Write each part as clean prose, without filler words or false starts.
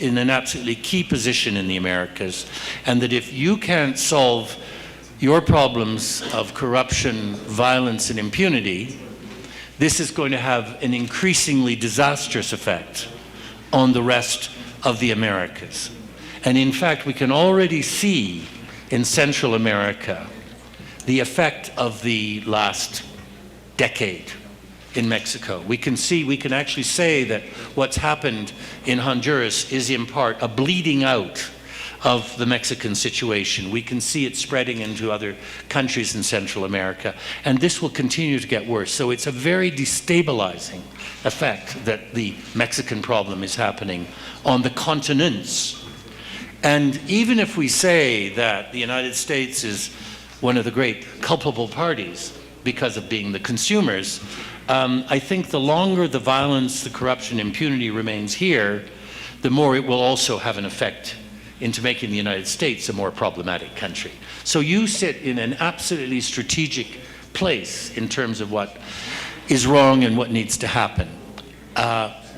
in an absolutely key position in the Americas, and that if you can't solve your problems of corruption, violence, and impunity, this is going to have an increasingly disastrous effect on the rest of the Americas. And in fact, we can already see in Central America the effect of the last decade in Mexico. We can actually say that what's happened in Honduras is in part a bleeding out of the Mexican situation. We can see it spreading into other countries in Central America, and this will continue to get worse. So it's a very destabilizing effect that the Mexican problem is happening on the continents. And even if we say that the United States is one of the great culpable parties because of being the consumers, I think the longer the violence, the corruption, impunity remains here, the more it will also have an effect into making the United States a more problematic country. So you sit in an absolutely strategic place in terms of what is wrong and what needs to happen.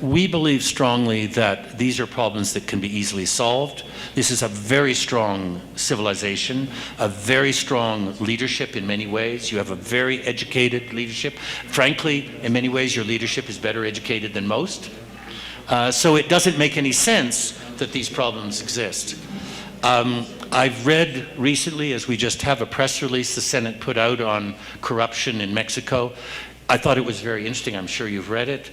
We believe strongly that these are problems that can be easily solved. This is a very strong civilization, a very strong leadership in many ways. You have a very educated leadership. Frankly, in many ways, your leadership is better educated than most. So it doesn't make any sense that these problems exist. I've read recently, as we just have a press release the Senate put out on corruption in Mexico. I thought it was very interesting. I'm sure you've read it.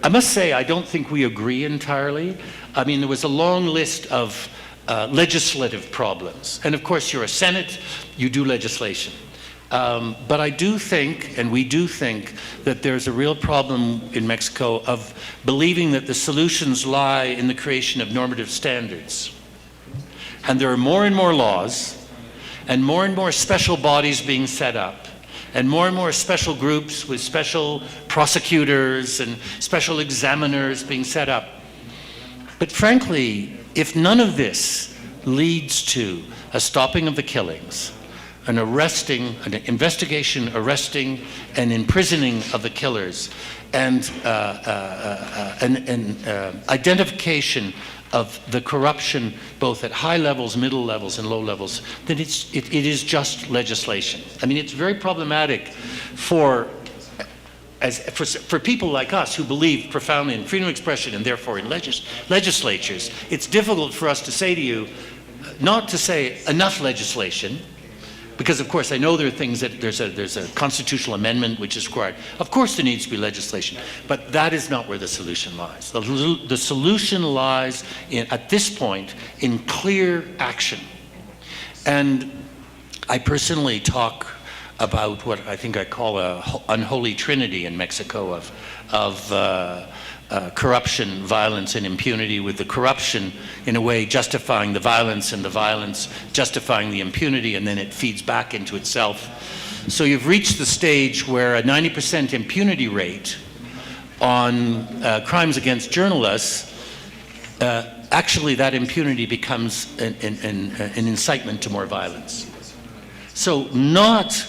I must say, I don't think we agree entirely. I mean, there was a long list of legislative problems. And of course, you're a Senate, you do legislation. But I do think, and we do think, that there's a real problem in Mexico of believing that the solutions lie in the creation of normative standards. And there are more and more laws, and more special bodies being set up, and more special groups with special prosecutors and special examiners being set up. But frankly, if none of this leads to a stopping of the killings, an investigation, arresting, and imprisoning of the killers, and identification of the corruption both at high levels, middle levels, and low levels, then it is just legislation. I mean, it's very problematic for people like us who believe profoundly in freedom of expression and therefore in legislatures. It's difficult for us to say to you, not to say enough legislation, because of course I know there are things that there's a constitutional amendment which is required. Of course there needs to be legislation, but that is not where the solution lies. The solution lies at this point in clear action. And I personally talk about what I think I call a unholy trinity in Mexico of corruption, violence, and impunity, with the corruption in a way justifying the violence, and the violence justifying the impunity, and then it feeds back into itself. So you've reached the stage where a 90% impunity rate on crimes against journalists, actually that impunity becomes an incitement to more violence. So not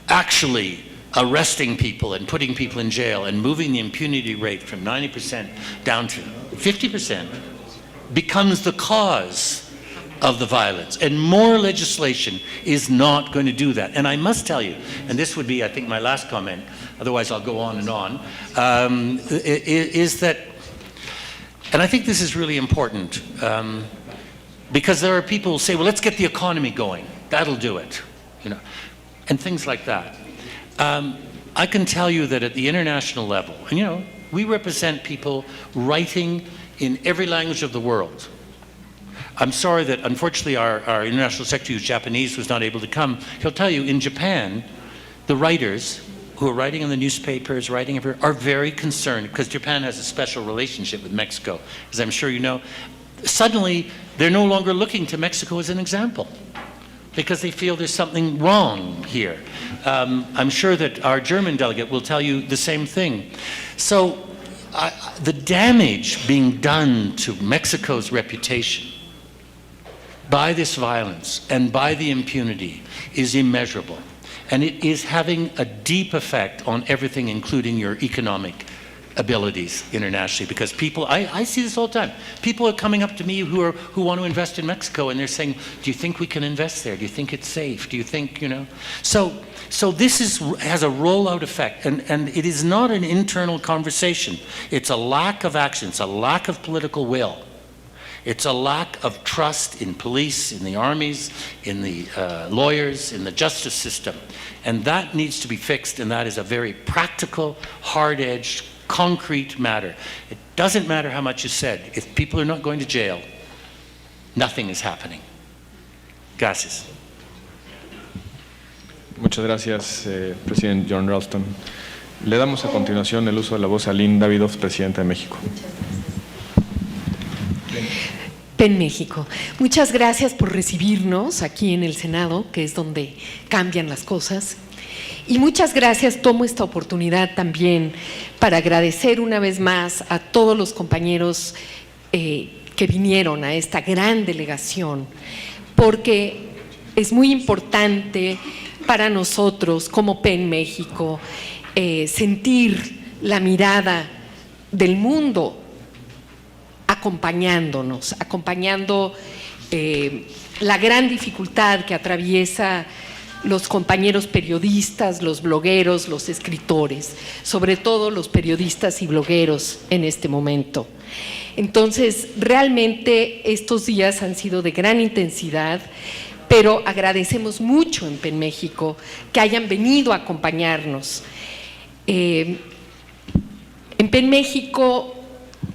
actually arresting people and putting people in jail and moving the impunity rate from 90% down to 50% becomes the cause of the violence. And more legislation is not going to do that. And I must tell you, and this would be, I think, my last comment, otherwise I'll go on and on, is that, and I think this is really important, because there are people who say, well, let's get the economy going. That'll do it, and things like that. I can tell you that at the international level, and we represent people writing in every language of the world. I'm sorry that unfortunately our international secretary, who's Japanese, was not able to come. He'll tell you in Japan, the writers who are writing in the newspapers, writing everywhere, are very concerned because Japan has a special relationship with Mexico, as I'm sure you know. Suddenly, they're no longer looking to Mexico as an example, because they feel there's something wrong here. I'm sure that our German delegate will tell you the same thing. So the damage being done to Mexico's reputation by this violence and by the impunity is immeasurable. And it is having a deep effect on everything, including your economic abilities internationally, because people, I see this all the time. People are coming up to me who want to invest in Mexico, and they're saying, do you think we can invest there? Do you think it's safe? Do you think, you know? So this has a rollout effect, and it is not an internal conversation. It's a lack of action. It's a lack of political will. It's a lack of trust in police, in the armies, in the lawyers, in the justice system. And that needs to be fixed, and that is a very practical, hard-edged, concrete matter. It doesn't matter how much is said. If people are not going to jail, nothing is happening. Gracias. Muchas gracias, presidente John Ralston. Le damos a continuación el uso de la voz a Lynn Davidoff, presidenta de México. PEN México. Muchas gracias por recibirnos aquí en el Senado, que es donde cambian las cosas. Y muchas gracias, tomo esta oportunidad también para agradecer una vez más a todos los compañeros que vinieron a esta gran delegación, porque es muy importante para nosotros como PEN México sentir la mirada del mundo acompañándonos, acompañando la gran dificultad que atraviesa los compañeros periodistas, los blogueros, los escritores, sobre todo los periodistas y blogueros en este momento. Entonces, realmente estos días han sido de gran intensidad, pero agradecemos mucho en PEN México que hayan venido a acompañarnos. En PEN México,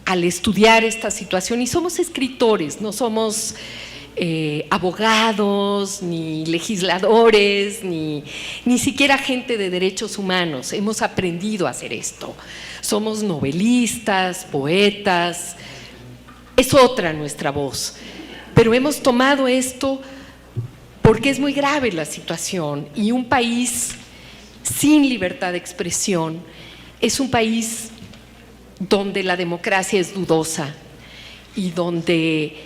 al estudiar esta situación, y somos escritores, no somos abogados, ni legisladores, ni siquiera gente de derechos humanos, hemos aprendido a hacer esto. Somos novelistas, poetas, es otra nuestra voz, pero hemos tomado esto porque es muy grave la situación, y un país sin libertad de expresión es un país donde la democracia es dudosa y donde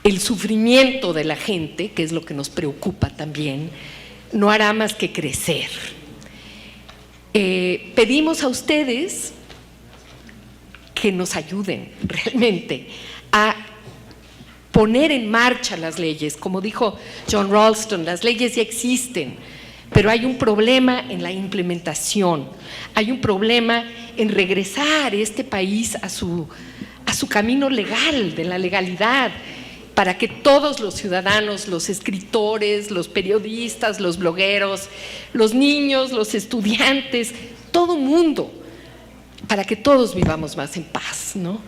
el sufrimiento de la gente, que es lo que nos preocupa también, no hará más que crecer. Pedimos a ustedes que nos ayuden realmente a poner en marcha las leyes. Como dijo John Ralston, las leyes ya existen, pero hay un problema en la implementación, hay un problema en regresar este país a su camino legal, de la legalidad, para que todos los ciudadanos, los escritores, los periodistas, los blogueros, los niños, los estudiantes, todo mundo, para que todos vivamos más en paz, ¿no?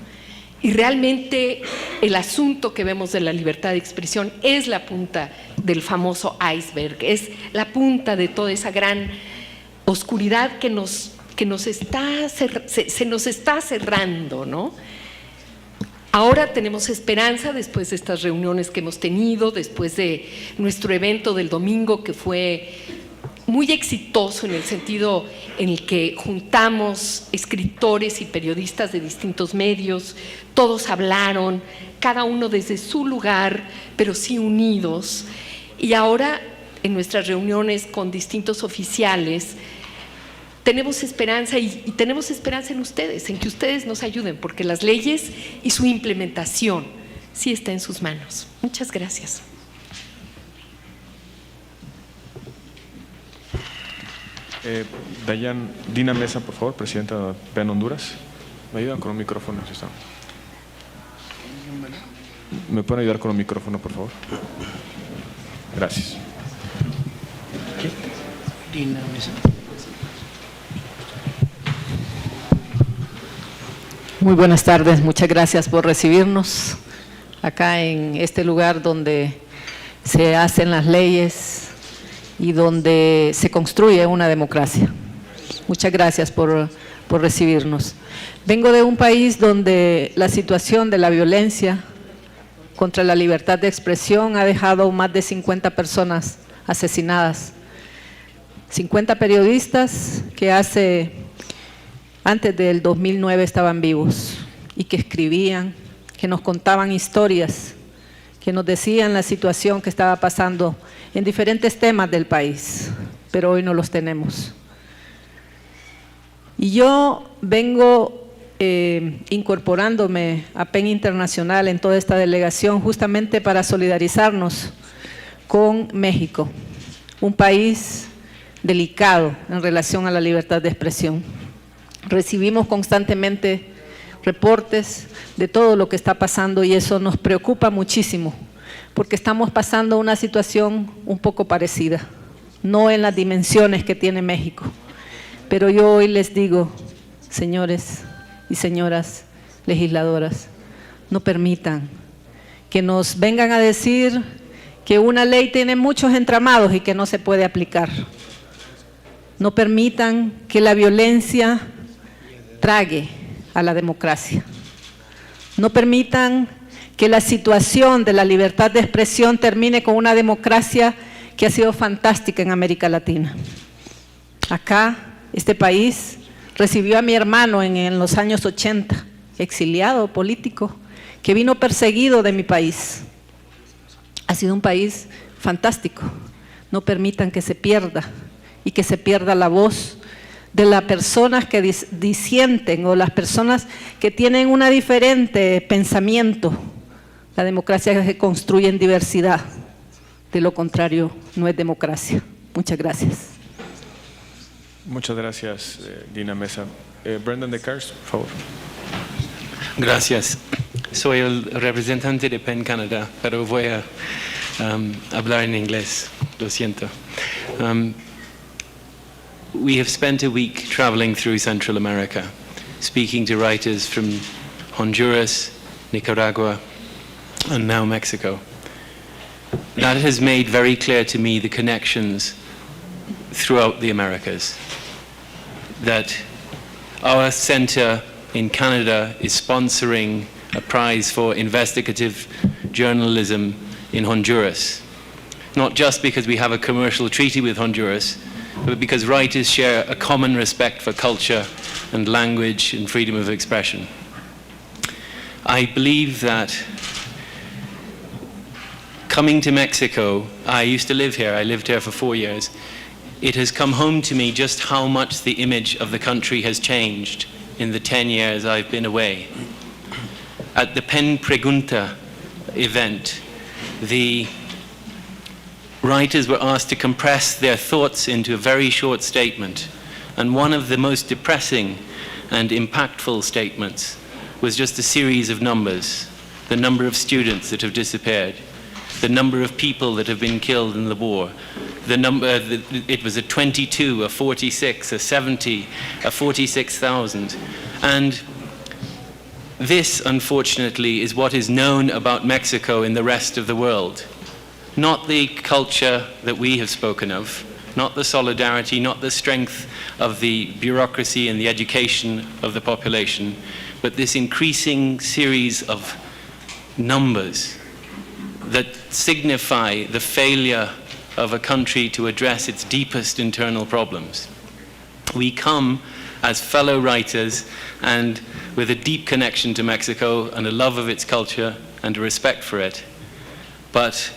Y realmente el asunto que vemos de la libertad de expresión es la punta del famoso iceberg, es la punta de toda esa gran oscuridad que se nos está cerrando, ¿no? Ahora tenemos esperanza después de estas reuniones que hemos tenido, después de nuestro evento del domingo, que fue muy exitoso en el sentido en el que juntamos escritores y periodistas de distintos medios, todos hablaron, cada uno desde su lugar, pero sí unidos. Y ahora, en nuestras reuniones con distintos oficiales, tenemos esperanza y tenemos esperanza en ustedes, en que ustedes nos ayuden, porque las leyes y su implementación sí está en sus manos. Muchas gracias. Dina Mesa, por favor, presidenta de PEN Honduras. ¿Me ayudan con un micrófono? Si están. ¿Me pueden ayudar con un micrófono, por favor? Gracias. Dina Mesa. Muy buenas tardes, muchas gracias por recibirnos acá en este lugar donde se hacen las leyes y donde se construye una democracia. Muchas gracias por recibirnos. Vengo de un país donde la situación de la violencia contra la libertad de expresión ha dejado más de 50 personas asesinadas. 50 periodistas que antes del 2009 estaban vivos y que escribían, que nos contaban historias, que nos decían la situación que estaba pasando en diferentes temas del país, pero hoy no los tenemos. Y yo vengo incorporándome a PEN Internacional en toda esta delegación justamente para solidarizarnos con México, un país delicado en relación a la libertad de expresión. Recibimos constantemente reportes de todo lo que está pasando y eso nos preocupa muchísimo, porque estamos pasando una situación un poco parecida, no en las dimensiones que tiene México. Pero yo hoy les digo, señores y señoras legisladoras, no permitan que nos vengan a decir que una ley tiene muchos entramados y que no se puede aplicar. No permitan que la violencia trague a la democracia. No permitan que la situación de la libertad de expresión termine con una democracia que ha sido fantástica en América Latina. Acá, este país recibió a mi hermano en los años 80, exiliado político, que vino perseguido de mi país. Ha sido un país fantástico. No permitan que se pierda y que se pierda la voz de las personas que disienten o las personas que tienen un diferente pensamiento. La democracia se construye en diversidad. De lo contrario, no es democracia. Muchas gracias. Muchas gracias, Dina Mesa. Brendan de Kers, por favor. Gracias. Soy el representante de PEN Canadá, pero voy a hablar en inglés. Lo siento. We have spent a week traveling through Central America, speaking to writers from Honduras, Nicaragua, and now Mexico. That has made very clear to me the connections throughout the Americas. That our center in Canada is sponsoring a prize for investigative journalism in Honduras. Not just because we have a commercial treaty with Honduras, but because writers share a common respect for culture and language and freedom of expression. I believe that coming to Mexico, I used to live here, I lived here for 4 years, it has come home to me just how much the image of the country has changed in the 10 years I've been away. At the PEN Pregunta event, the writers were asked to compress their thoughts into a very short statement, and one of the most depressing and impactful statements was just a series of numbers: the number of students that have disappeared, the number of people that have been killed in the war, the number, it was a 22, a 46, a 70, a 46,000. And this, unfortunately, is what is known about Mexico in the rest of the world. Not the culture that we have spoken of, not the solidarity, not the strength of the bureaucracy and the education of the population, but this increasing series of numbers that signify the failure of a country to address its deepest internal problems. We come as fellow writers and with a deep connection to Mexico and a love of its culture and a respect for it. But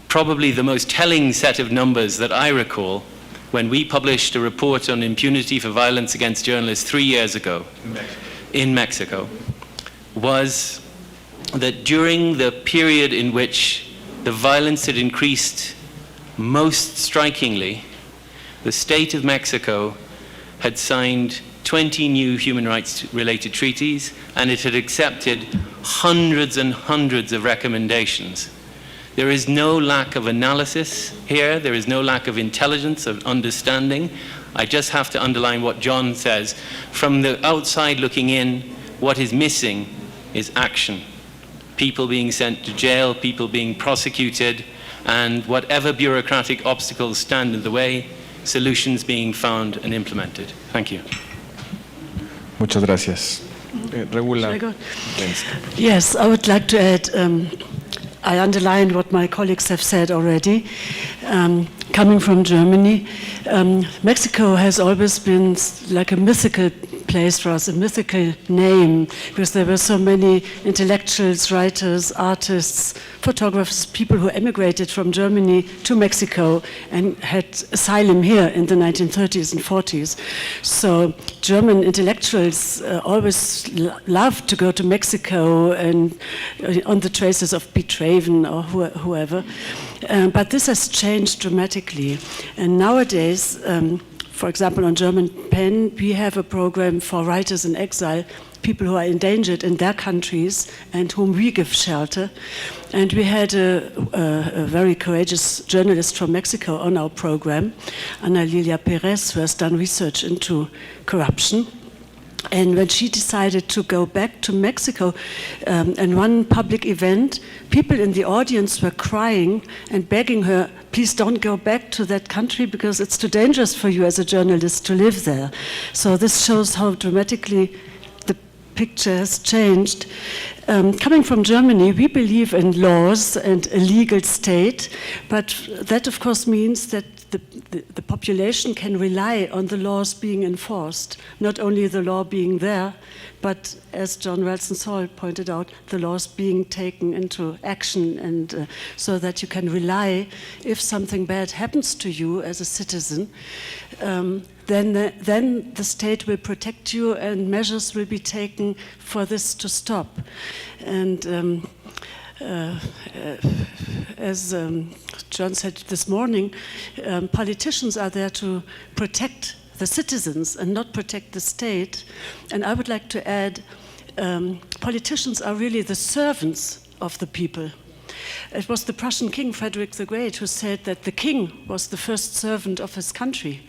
probably the most telling set of numbers that I recall, when we published a report on impunity for violence against journalists 3 years ago in Mexico, was that during the period in which the violence had increased most strikingly, the state of Mexico had signed 20 new human rights-related treaties, and it had accepted hundreds and hundreds of recommendations. There is no lack of analysis here. There is no lack of intelligence, of understanding. I just have to underline what John says. From the outside looking in, what is missing is action. People being sent to jail, people being prosecuted, and whatever bureaucratic obstacles stand in the way, solutions being found and implemented. Thank you. Muchas gracias. Regula. Should I go? Yes, I would like to add, I underline what my colleagues have said already. Coming from Germany, Mexico has always been like a mythical place for us, a mythical name, because there were so many intellectuals, writers, artists, photographers, people who emigrated from Germany to Mexico and had asylum here in the 1930s and 40s. So German intellectuals always loved to go to Mexico and on the traces of Piet Traven or whoever. But this has changed dramatically. And nowadays, for example, on German Pen, we have a program for writers in exile, people who are endangered in their countries and whom we give shelter. And we had a very courageous journalist from Mexico on our program, Ana Lilia Perez, who has done research into corruption. And when she decided to go back to Mexico, in one public event, people in the audience were crying and begging her, please don't go back to that country because it's too dangerous for you as a journalist to live there. So this shows how dramatically the picture has changed. Coming from Germany, we believe in laws and a legal state, but that of course means that the population can rely on the laws being enforced, not only the law being there, but as John Ralston Saul pointed out, the laws being taken into action, and so that you can rely, if something bad happens to you as a citizen, then the state will protect you and measures will be taken for this to stop. And as John said this morning, politicians are there to protect the citizens and not protect the state. And I would like to add, politicians are really the servants of the people. It was the Prussian king, Frederick the Great, who said that the king was the first servant of his country.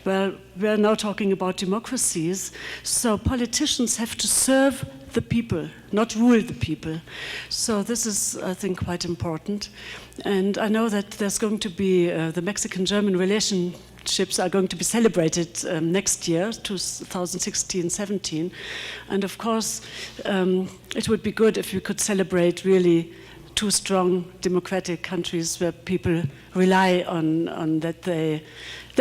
Well, we're now talking about democracies, so politicians have to serve the people, not rule the people. So this is, I think, quite important. And I know that there's going to be the Mexican-German relationships are going to be celebrated next year, 2016-17. And of course, it would be good if we could celebrate really two strong democratic countries where people rely on that they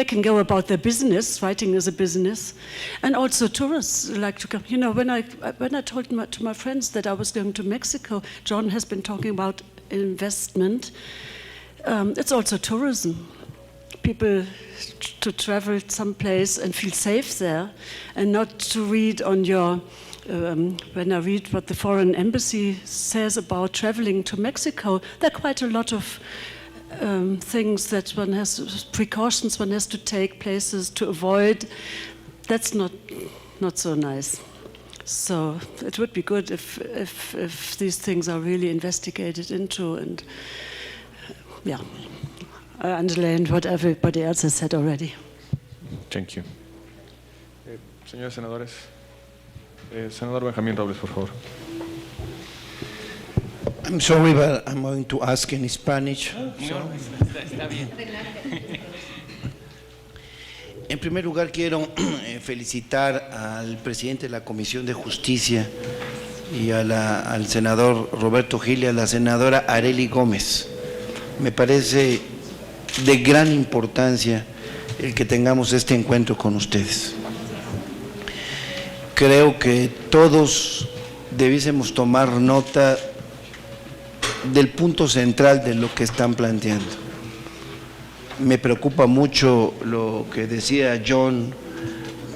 can go about their business. Writing is a business, and also tourists like to come. You know, when I told to my friends that I was going to Mexico, John has been talking about investment. It's also tourism. People to travel someplace and feel safe there, and not to read on your. When I read what the foreign embassy says about traveling to Mexico, there are quite a lot of things that one has, precautions one has to take, places to avoid. That's not so nice. So it would be good if these things are really investigated into, and yeah, I underlined what everybody else has said already. Thank you. Señores senadores. Senador Benjamín Robles, por favor. I'm sorry, but I'm going to ask in Spanish. Está bien. En primer lugar, quiero felicitar al presidente de la Comisión de Justicia y al senador Roberto Gil y a la senadora Arely Gómez. Me parece de gran importancia el que tengamos este encuentro con ustedes. Creo que todos debiésemos tomar nota del punto central de lo que están planteando. Me preocupa mucho lo que decía John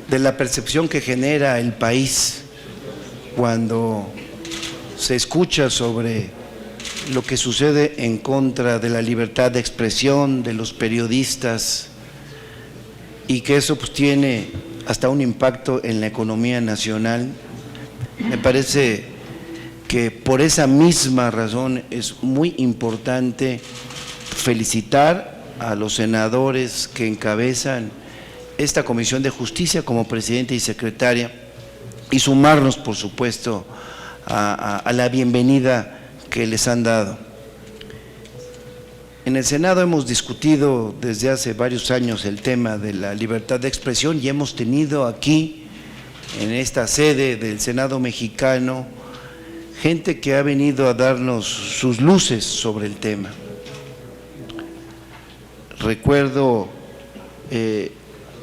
de la percepción que genera el país cuando se escucha sobre lo que sucede en contra de la libertad de expresión de los periodistas, y que eso pues tiene hasta un impacto en la economía nacional. Me parece que por esa misma razón es muy importante felicitar a los senadores que encabezan esta Comisión de Justicia como presidente y secretaria, y sumarnos, por supuesto, a la bienvenida que les han dado. En el Senado hemos discutido desde hace varios años el tema de la libertad de expresión, y hemos tenido aquí, en esta sede del Senado mexicano, gente que ha venido a darnos sus luces sobre el tema. Recuerdo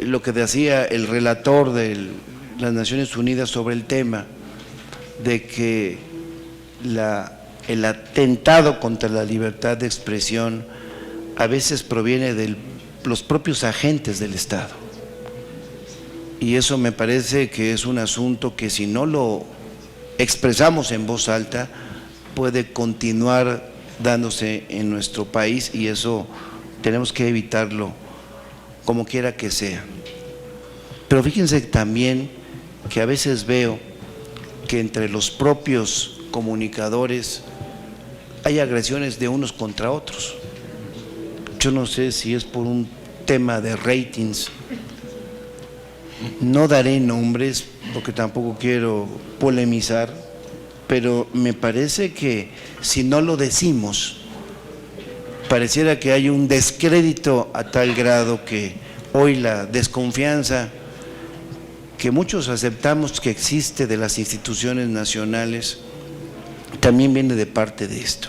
lo que decía el relator del las Naciones Unidas sobre el tema de que el atentado contra la libertad de expresión a veces proviene de los propios agentes del Estado. Y eso me parece que es un asunto que si no lo expresamos en voz alta puede continuar dándose en nuestro país, y eso tenemos que evitarlo como quiera que sea. Pero fíjense también que a veces veo que entre los propios comunicadores hay agresiones de unos contra otros. Yo no sé si es por un tema de ratings. No daré nombres porque tampoco quiero polemizar, pero me parece que si no lo decimos, pareciera que hay un descrédito a tal grado que hoy la desconfianza que muchos aceptamos que existe de las instituciones nacionales también viene de parte de esto.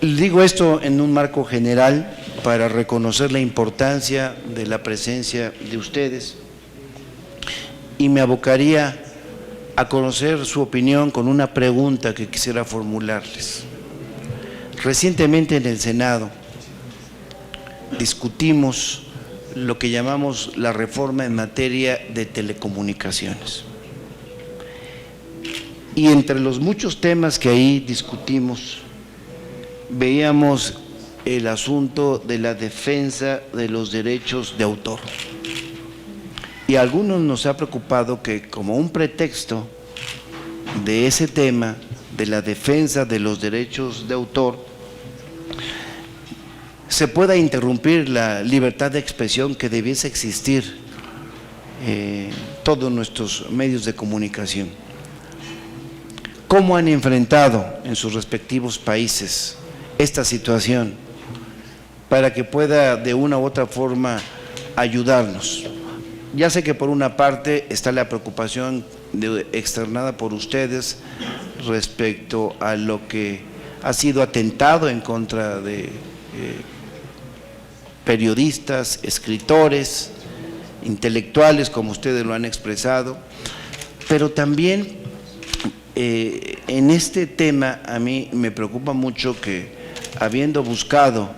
Digo esto en un marco general para reconocer la importancia de la presencia de ustedes, y me abocaría a conocer su opinión con una pregunta que quisiera formularles. Recientemente en el Senado discutimos lo que llamamos la reforma en materia de telecomunicaciones. Y entre los muchos temas que ahí discutimos, veíamos el asunto de la defensa de los derechos de autor. Y a algunos nos ha preocupado que como un pretexto de ese tema, de la defensa de los derechos de autor, se pueda interrumpir la libertad de expresión que debiese existir en todos nuestros medios de comunicación. ¿Cómo han enfrentado en sus respectivos países esta situación para que pueda de una u otra forma ayudarnos? Ya sé que por una parte está la preocupación externada por ustedes respecto a lo que ha sido atentado en contra de periodistas, escritores, intelectuales, como ustedes lo han expresado, pero también en este tema a mí me preocupa mucho que, habiendo buscado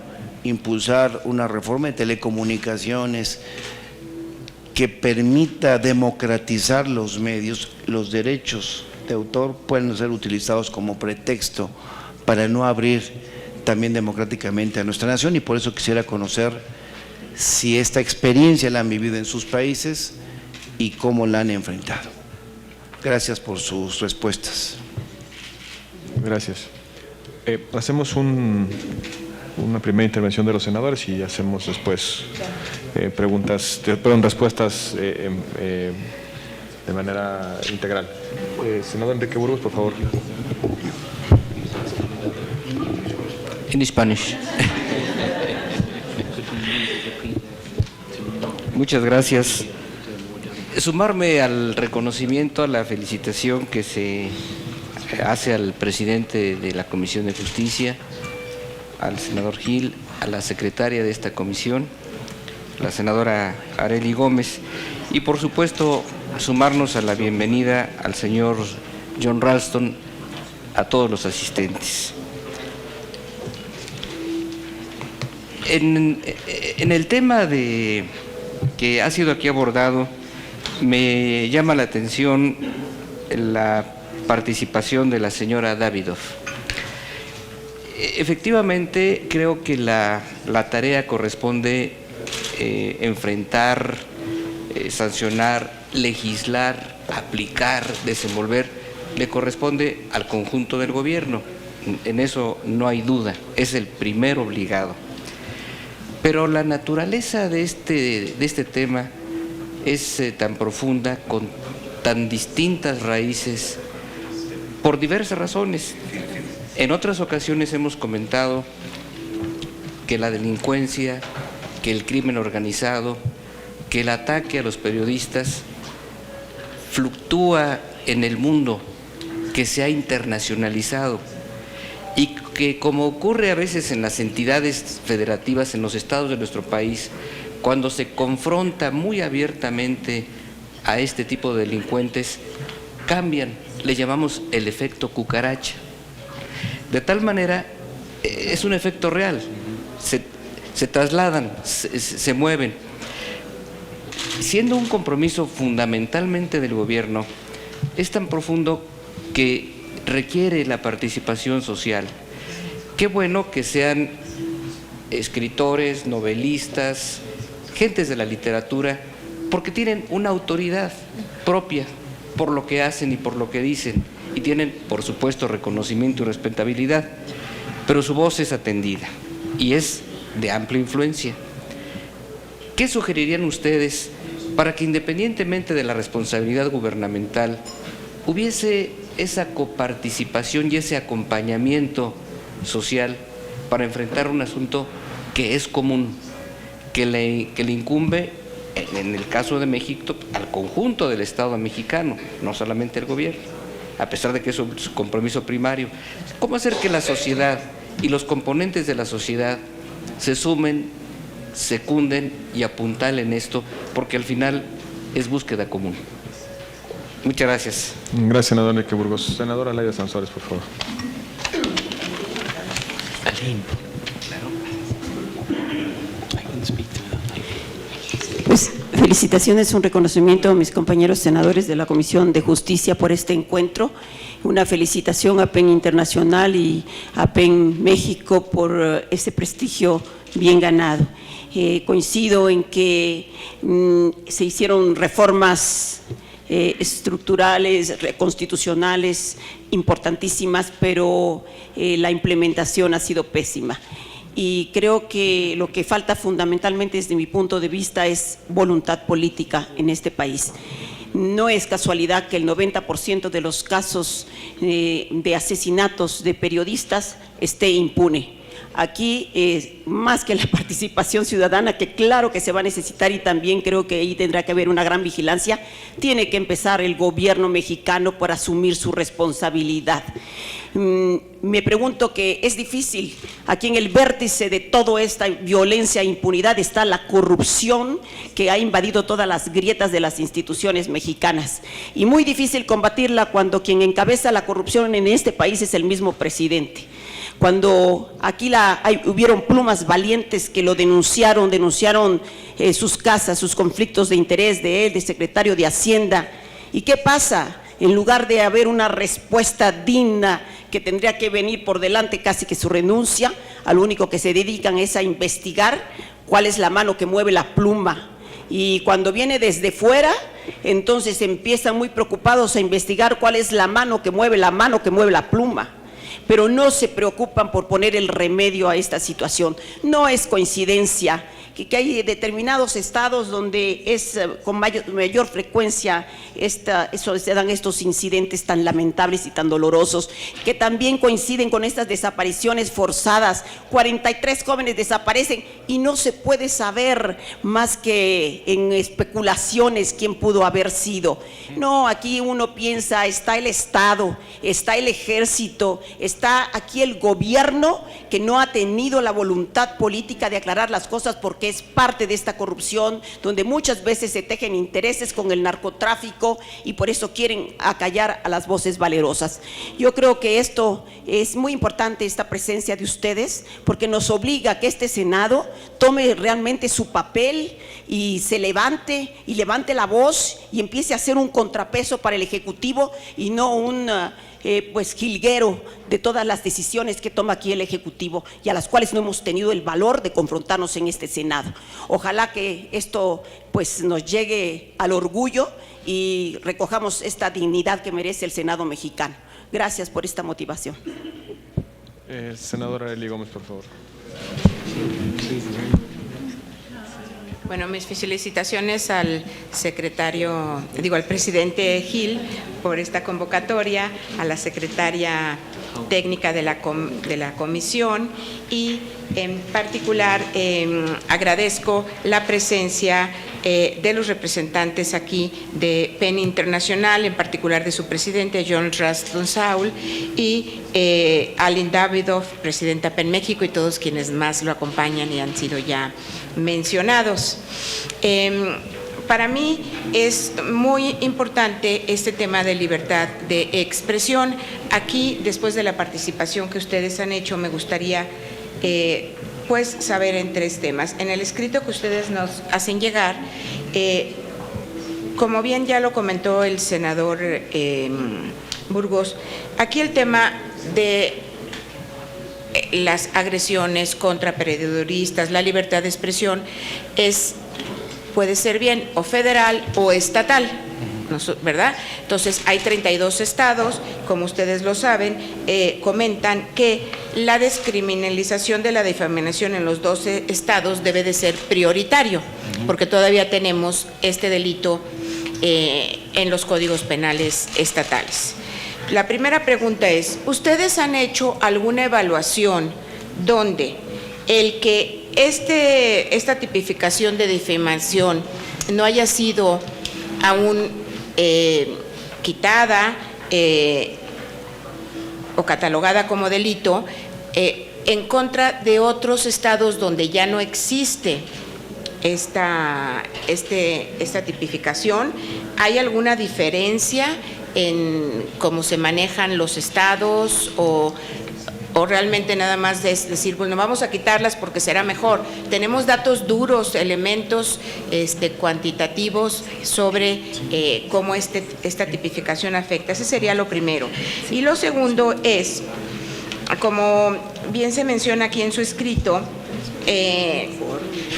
impulsar una reforma de telecomunicaciones que permita democratizar los medios, los derechos de autor pueden ser utilizados como pretexto para no abrir también democráticamente a nuestra nación, y por eso quisiera conocer si esta experiencia la han vivido en sus países y cómo la han enfrentado. Gracias por sus respuestas. Gracias. Hacemos una primera intervención de los senadores y hacemos después respuestas de manera integral. Senador Enrique Burgos, por favor. In Spanish. Muchas gracias. Sumarme al reconocimiento, a la felicitación que se hace al presidente de la Comisión de Justicia, al senador Gil, a la secretaria de esta comisión, la senadora Arely Gómez, y por supuesto sumarnos a la bienvenida al señor John Ralston, a todos los asistentes. En el tema que ha sido aquí abordado, me llama la atención la participación de la señora Davidoff. Efectivamente, creo que la tarea corresponde enfrentar, sancionar, legislar, aplicar, desenvolver, le corresponde al conjunto del gobierno. En eso no hay duda, es el primer obligado. Pero la naturaleza de este tema es tan profunda, con tan distintas raíces, por diversas razones. En otras ocasiones hemos comentado que la delincuencia, que el crimen organizado, que el ataque a los periodistas fluctúa en el mundo, que se ha internacionalizado y que, como ocurre a veces en las entidades federativas, en los estados de nuestro país, cuando se confronta muy abiertamente a este tipo de delincuentes, cambian, le llamamos el efecto cucaracha. De tal manera, es un efecto real, se trasladan, se mueven. Siendo un compromiso fundamentalmente del gobierno, es tan profundo que requiere la participación social. Qué bueno que sean escritores, novelistas, gentes de la literatura, porque tienen una autoridad propia por lo que hacen y por lo que dicen, y tienen, por supuesto, reconocimiento y respetabilidad, pero su voz es atendida y es de amplia influencia. ¿Qué sugerirían ustedes para que, independientemente de la responsabilidad gubernamental, hubiese esa coparticipación y ese acompañamiento social para enfrentar un asunto que es común, que le incumbe, en el caso de México, al conjunto del Estado mexicano, no solamente el gobierno, a pesar de que es su compromiso primario? ¿Cómo hacer que la sociedad y los componentes de la sociedad se sumen, secunden y apuntalen esto? Porque al final es búsqueda común. Muchas gracias. Gracias, senador Enrique Burgos. Senadora Laida Sansores, por favor. Pues felicitaciones, un reconocimiento a mis compañeros senadores de la Comisión de Justicia por este encuentro. Una felicitación a PEN Internacional y a PEN México por ese prestigio bien ganado. Coincido en que se hicieron reformas estructurales, constitucionales importantísimas, pero la implementación ha sido pésima. Y creo que lo que falta fundamentalmente desde mi punto de vista es voluntad política en este país. No es casualidad que el 90% de los casos de asesinatos de periodistas esté impune. Aquí, más que la participación ciudadana, que claro que se va a necesitar, y también creo que ahí tendrá que haber una gran vigilancia, tiene que empezar el gobierno mexicano por asumir su responsabilidad. Me pregunto que es difícil, aquí en el vértice de toda esta violencia e impunidad está la corrupción que ha invadido todas las grietas de las instituciones mexicanas, y muy difícil combatirla cuando quien encabeza la corrupción en este país es el mismo presidente. Cuando aquí hubieron plumas valientes que lo denunciaron sus casas, sus conflictos de interés de él, de secretario de Hacienda. ¿Y qué pasa? En lugar de haber una respuesta digna que tendría que venir por delante casi que su renuncia, a lo único que se dedican es a investigar cuál es la mano que mueve la pluma. Y cuando viene desde fuera, entonces empiezan muy preocupados a investigar cuál es la mano que mueve la pluma. Pero no se preocupan por poner el remedio a esta situación. No es coincidencia que hay determinados estados donde es con mayor frecuencia se dan estos incidentes tan lamentables y tan dolorosos, que también coinciden con estas desapariciones forzadas. 43 jóvenes desaparecen y no se puede saber más que en especulaciones quién pudo haber sido. No, aquí uno piensa, está el Estado, está el Ejército, está aquí el gobierno que no ha tenido la voluntad política de aclarar las cosas, porque es parte de esta corrupción donde muchas veces se tejen intereses con el narcotráfico y por eso quieren acallar a las voces valerosas. Yo creo que esto es muy importante, esta presencia de ustedes, porque nos obliga a que este Senado tome realmente su papel y se levante la voz y empiece a hacer un contrapeso para el Ejecutivo y no un jilguero de todas las decisiones que toma aquí el Ejecutivo y a las cuales no hemos tenido el valor de confrontarnos en este Senado. Ojalá que esto nos llegue al orgullo y recojamos esta dignidad que merece el Senado mexicano. Gracias por esta motivación. Senadora Eli Gómez, por favor. Bueno, mis felicitaciones al al presidente Gil por esta convocatoria, a la secretaria técnica de la comisión y en particular agradezco la presencia de los representantes aquí de PEN Internacional, en particular de su presidente, John Ralston Saul, y Alin Davidoff, presidenta PEN México, y todos quienes más lo acompañan y han sido ya mencionados. Para mí es muy importante este tema de libertad de expresión. Aquí, después de la participación que ustedes han hecho, me gustaría pues saber en 3 temas. En el escrito que ustedes nos hacen llegar, como bien ya lo comentó el senador Burgos, aquí el tema de las agresiones contra periodistas, la libertad de expresión, puede ser bien o federal o estatal, ¿verdad? Entonces, hay 32 estados, como ustedes lo saben, comentan que la descriminalización de la difamación en los 12 estados debe de ser prioritario, porque todavía tenemos este delito en los códigos penales estatales. La primera pregunta es, ¿ustedes han hecho alguna evaluación donde el que esta tipificación de difamación no haya sido aún quitada o catalogada como delito en contra de otros estados donde ya no existe esta tipificación? ¿Hay alguna diferencia en cómo se manejan los estados o realmente nada más es decir, bueno, vamos a quitarlas porque será mejor? Tenemos datos duros, elementos cuantitativos sobre cómo esta tipificación afecta. Ese sería lo primero. Y lo segundo es, como bien se menciona aquí en su escrito,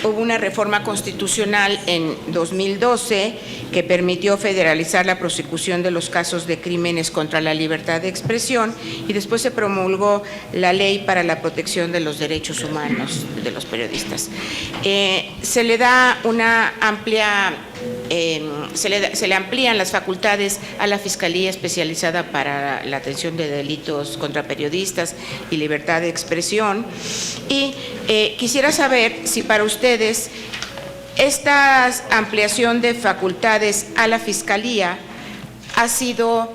hubo una reforma constitucional en 2012 que permitió federalizar la prosecución de los casos de crímenes contra la libertad de expresión, y después se promulgó la Ley para la Protección de los Derechos Humanos de los Periodistas. Se le da una amplia, se le amplían las facultades a la Fiscalía Especializada para la Atención de Delitos contra Periodistas y Libertad de Expresión, y quisiera saber si para ustedes esta ampliación de facultades a la Fiscalía ha sido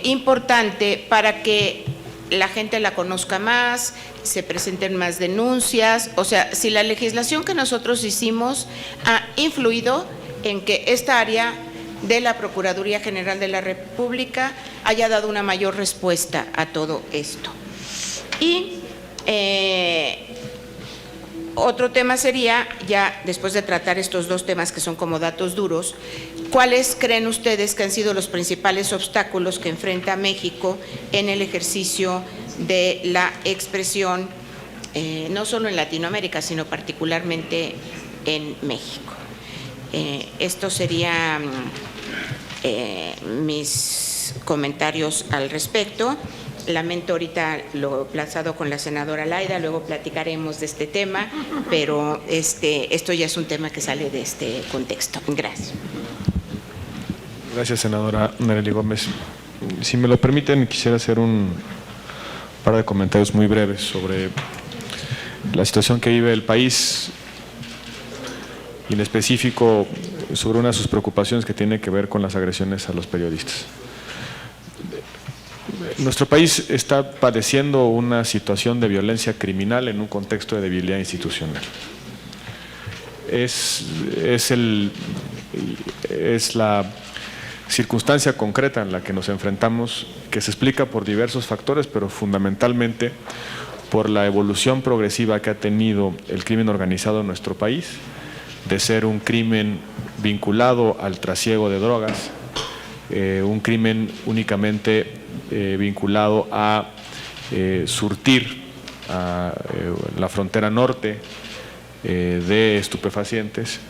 importante para que la gente la conozca más, se presenten más denuncias, o sea, si la legislación que nosotros hicimos ha influido en que esta área de la Procuraduría General de la República haya dado una mayor respuesta a todo esto. Y otro tema sería, ya después de tratar estos 2 temas que son como datos duros, ¿cuáles creen ustedes que han sido los principales obstáculos que enfrenta México en el ejercicio de la expresión, no solo en Latinoamérica, sino particularmente en México? Estos serían mis comentarios al respecto. Lamento ahorita lo plazado con la senadora Laida, luego platicaremos de este tema, pero esto ya es un tema que sale de este contexto. Gracias. Gracias, senadora Nerely Gómez. Si me lo permiten, quisiera hacer un par de comentarios muy breves sobre la situación que vive el país y en específico sobre una de sus preocupaciones que tiene que ver con las agresiones a los periodistas. Nuestro país está padeciendo una situación de violencia criminal en un contexto de debilidad institucional. Es la circunstancia concreta en la que nos enfrentamos, que se explica por diversos factores, pero fundamentalmente por la evolución progresiva que ha tenido el crimen organizado en nuestro país, de ser un crimen vinculado al trasiego de drogas, un crimen únicamente vinculado a surtir a la frontera norte de estupefacientes,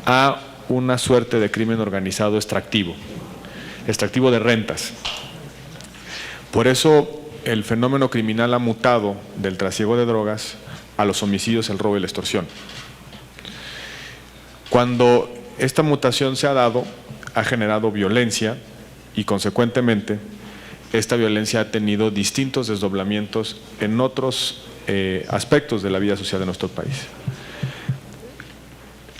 a una suerte de crimen organizado extractivo de rentas. Por eso el fenómeno criminal ha mutado del trasiego de drogas a los homicidios, el robo y la extorsión. Cuando esta mutación se ha dado, ha generado violencia y consecuentemente esta violencia ha tenido distintos desdoblamientos en otros aspectos de la vida social de nuestro país.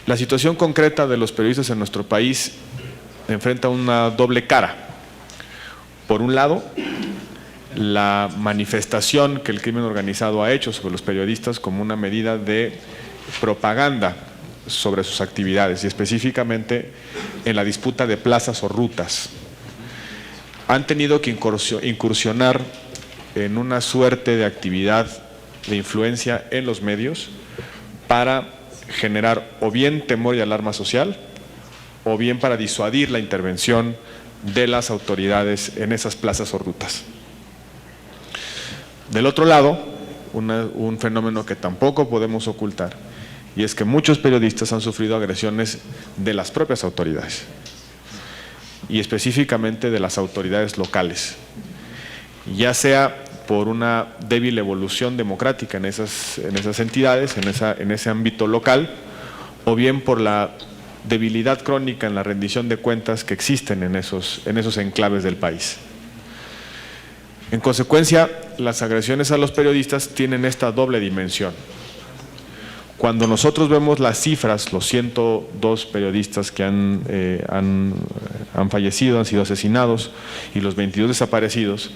La situación concreta de los periodistas en nuestro país enfrenta una doble cara. Por un lado, la manifestación que el crimen organizado ha hecho sobre los periodistas como una medida de propaganda sobre sus actividades y específicamente en la disputa de plazas o rutas. Han tenido que incursionar en una suerte de actividad de influencia en los medios para generar o bien temor y alarma social o bien para disuadir la intervención de las autoridades en esas plazas o rutas. Del otro lado, un fenómeno que tampoco podemos ocultar, y es que muchos periodistas han sufrido agresiones de las propias autoridades, y específicamente de las autoridades locales, ya sea por una débil evolución democrática en esas entidades, en ese ámbito local, o bien por la debilidad crónica en la rendición de cuentas que existen en esos enclaves del país. En consecuencia, las agresiones a los periodistas tienen esta doble dimensión. Cuando nosotros vemos las cifras, los 102 periodistas que han fallecido, han sido asesinados, y los 22 desaparecidos,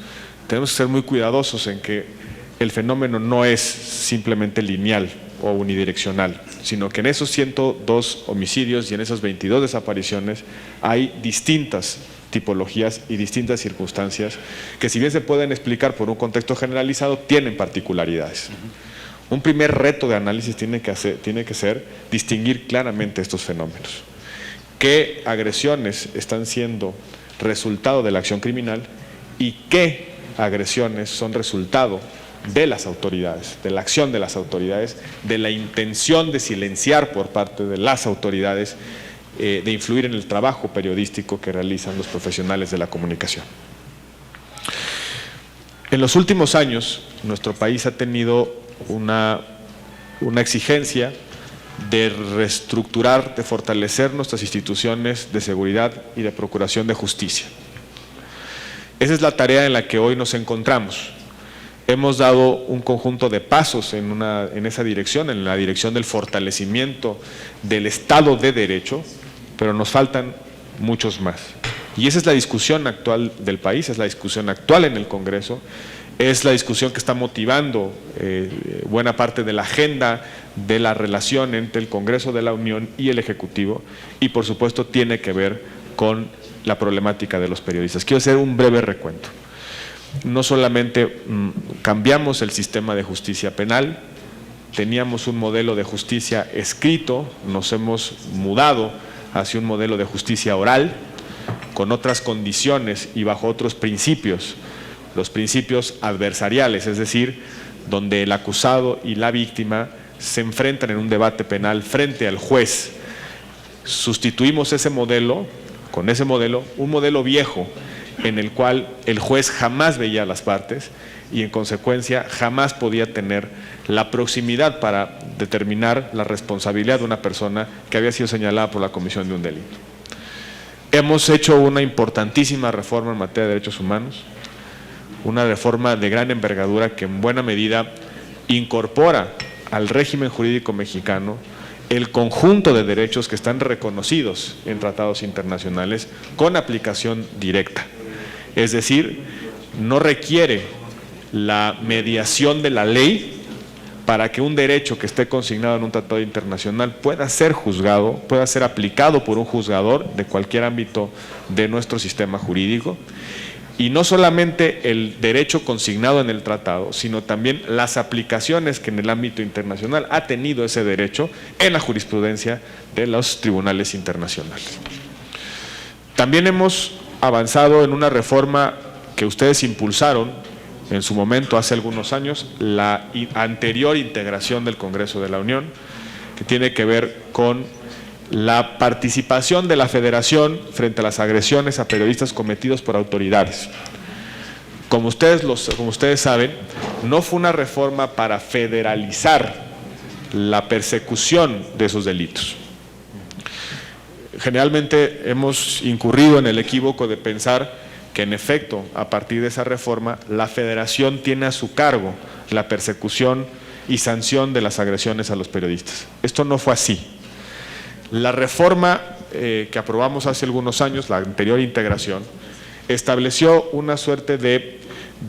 tenemos que ser muy cuidadosos en que el fenómeno no es simplemente lineal o unidireccional, sino que en esos 102 homicidios y en esas 22 desapariciones hay distintas tipologías y distintas circunstancias que, si bien se pueden explicar por un contexto generalizado, tienen particularidades. Un primer reto de análisis tiene que ser distinguir claramente estos fenómenos. ¿Qué agresiones están siendo resultado de la acción criminal y qué agresiones son resultado de las autoridades, de la acción de las autoridades, de la intención de silenciar por parte de las autoridades, de influir en el trabajo periodístico que realizan los profesionales de la comunicación? En los últimos años, nuestro país ha tenido una exigencia de reestructurar, de fortalecer nuestras instituciones de seguridad y de procuración de justicia. Esa es la tarea en la que hoy nos encontramos. Hemos dado un conjunto de pasos en esa dirección, en la dirección del fortalecimiento del Estado de Derecho, pero nos faltan muchos más. Y esa es la discusión actual del país, es la discusión actual en el Congreso, es la discusión que está motivando buena parte de la agenda de la relación entre el Congreso de la Unión y el Ejecutivo, y por supuesto tiene que ver con la problemática de los periodistas. Quiero hacer un breve recuento. No solamente cambiamos el sistema de justicia penal, teníamos un modelo de justicia escrito, nos hemos mudado hacia un modelo de justicia oral, con otras condiciones y bajo otros principios, los principios adversariales, es decir, donde el acusado y la víctima se enfrentan en un debate penal frente al juez. Sustituimos ese modelo, con ese modelo, un modelo viejo, en el cual el juez jamás veía a las partes y en consecuencia jamás podía tener la proximidad para determinar la responsabilidad de una persona que había sido señalada por la comisión de un delito. Hemos hecho una importantísima reforma en materia de derechos humanos, una reforma de gran envergadura que en buena medida incorpora al régimen jurídico mexicano el conjunto de derechos que están reconocidos en tratados internacionales con aplicación directa. Es decir, no requiere la mediación de la ley para que un derecho que esté consignado en un tratado internacional pueda ser juzgado, pueda ser aplicado por un juzgador de cualquier ámbito de nuestro sistema jurídico. Y no solamente el derecho consignado en el tratado, sino también las aplicaciones que en el ámbito internacional ha tenido ese derecho en la jurisprudencia de los tribunales internacionales. También hemos avanzado en una reforma que ustedes impulsaron en su momento hace algunos años, la anterior integración del Congreso de la Unión, que tiene que ver con la participación de la Federación frente a las agresiones a periodistas cometidos por autoridades. Como ustedes saben, no fue una reforma para federalizar la persecución de esos delitos. Generalmente hemos incurrido en el equívoco de pensar que en efecto, a partir de esa reforma, la Federación tiene a su cargo la persecución y sanción de las agresiones a los periodistas. Esto no fue así. La reforma que aprobamos hace algunos años, la anterior integración, estableció una suerte de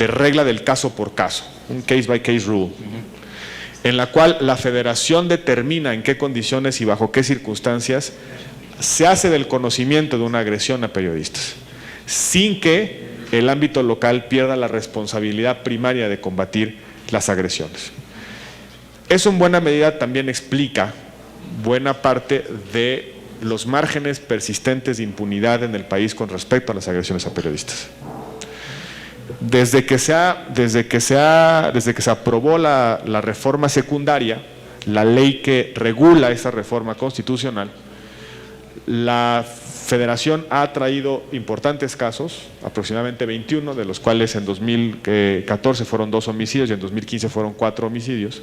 regla del caso por caso, un case by case rule, en la cual la federación determina en qué condiciones y bajo qué circunstancias se hace del conocimiento de una agresión a periodistas, sin que el ámbito local pierda la responsabilidad primaria de combatir las agresiones. Eso en buena medida también explica buena parte de los márgenes persistentes de impunidad en el país con respecto a las agresiones a periodistas. Desde que se aprobó la reforma secundaria, la ley que regula esa reforma constitucional, la Federación ha traído importantes casos, aproximadamente 21, de los cuales en 2014 fueron 2 homicidios y en 2015 fueron 4 homicidios,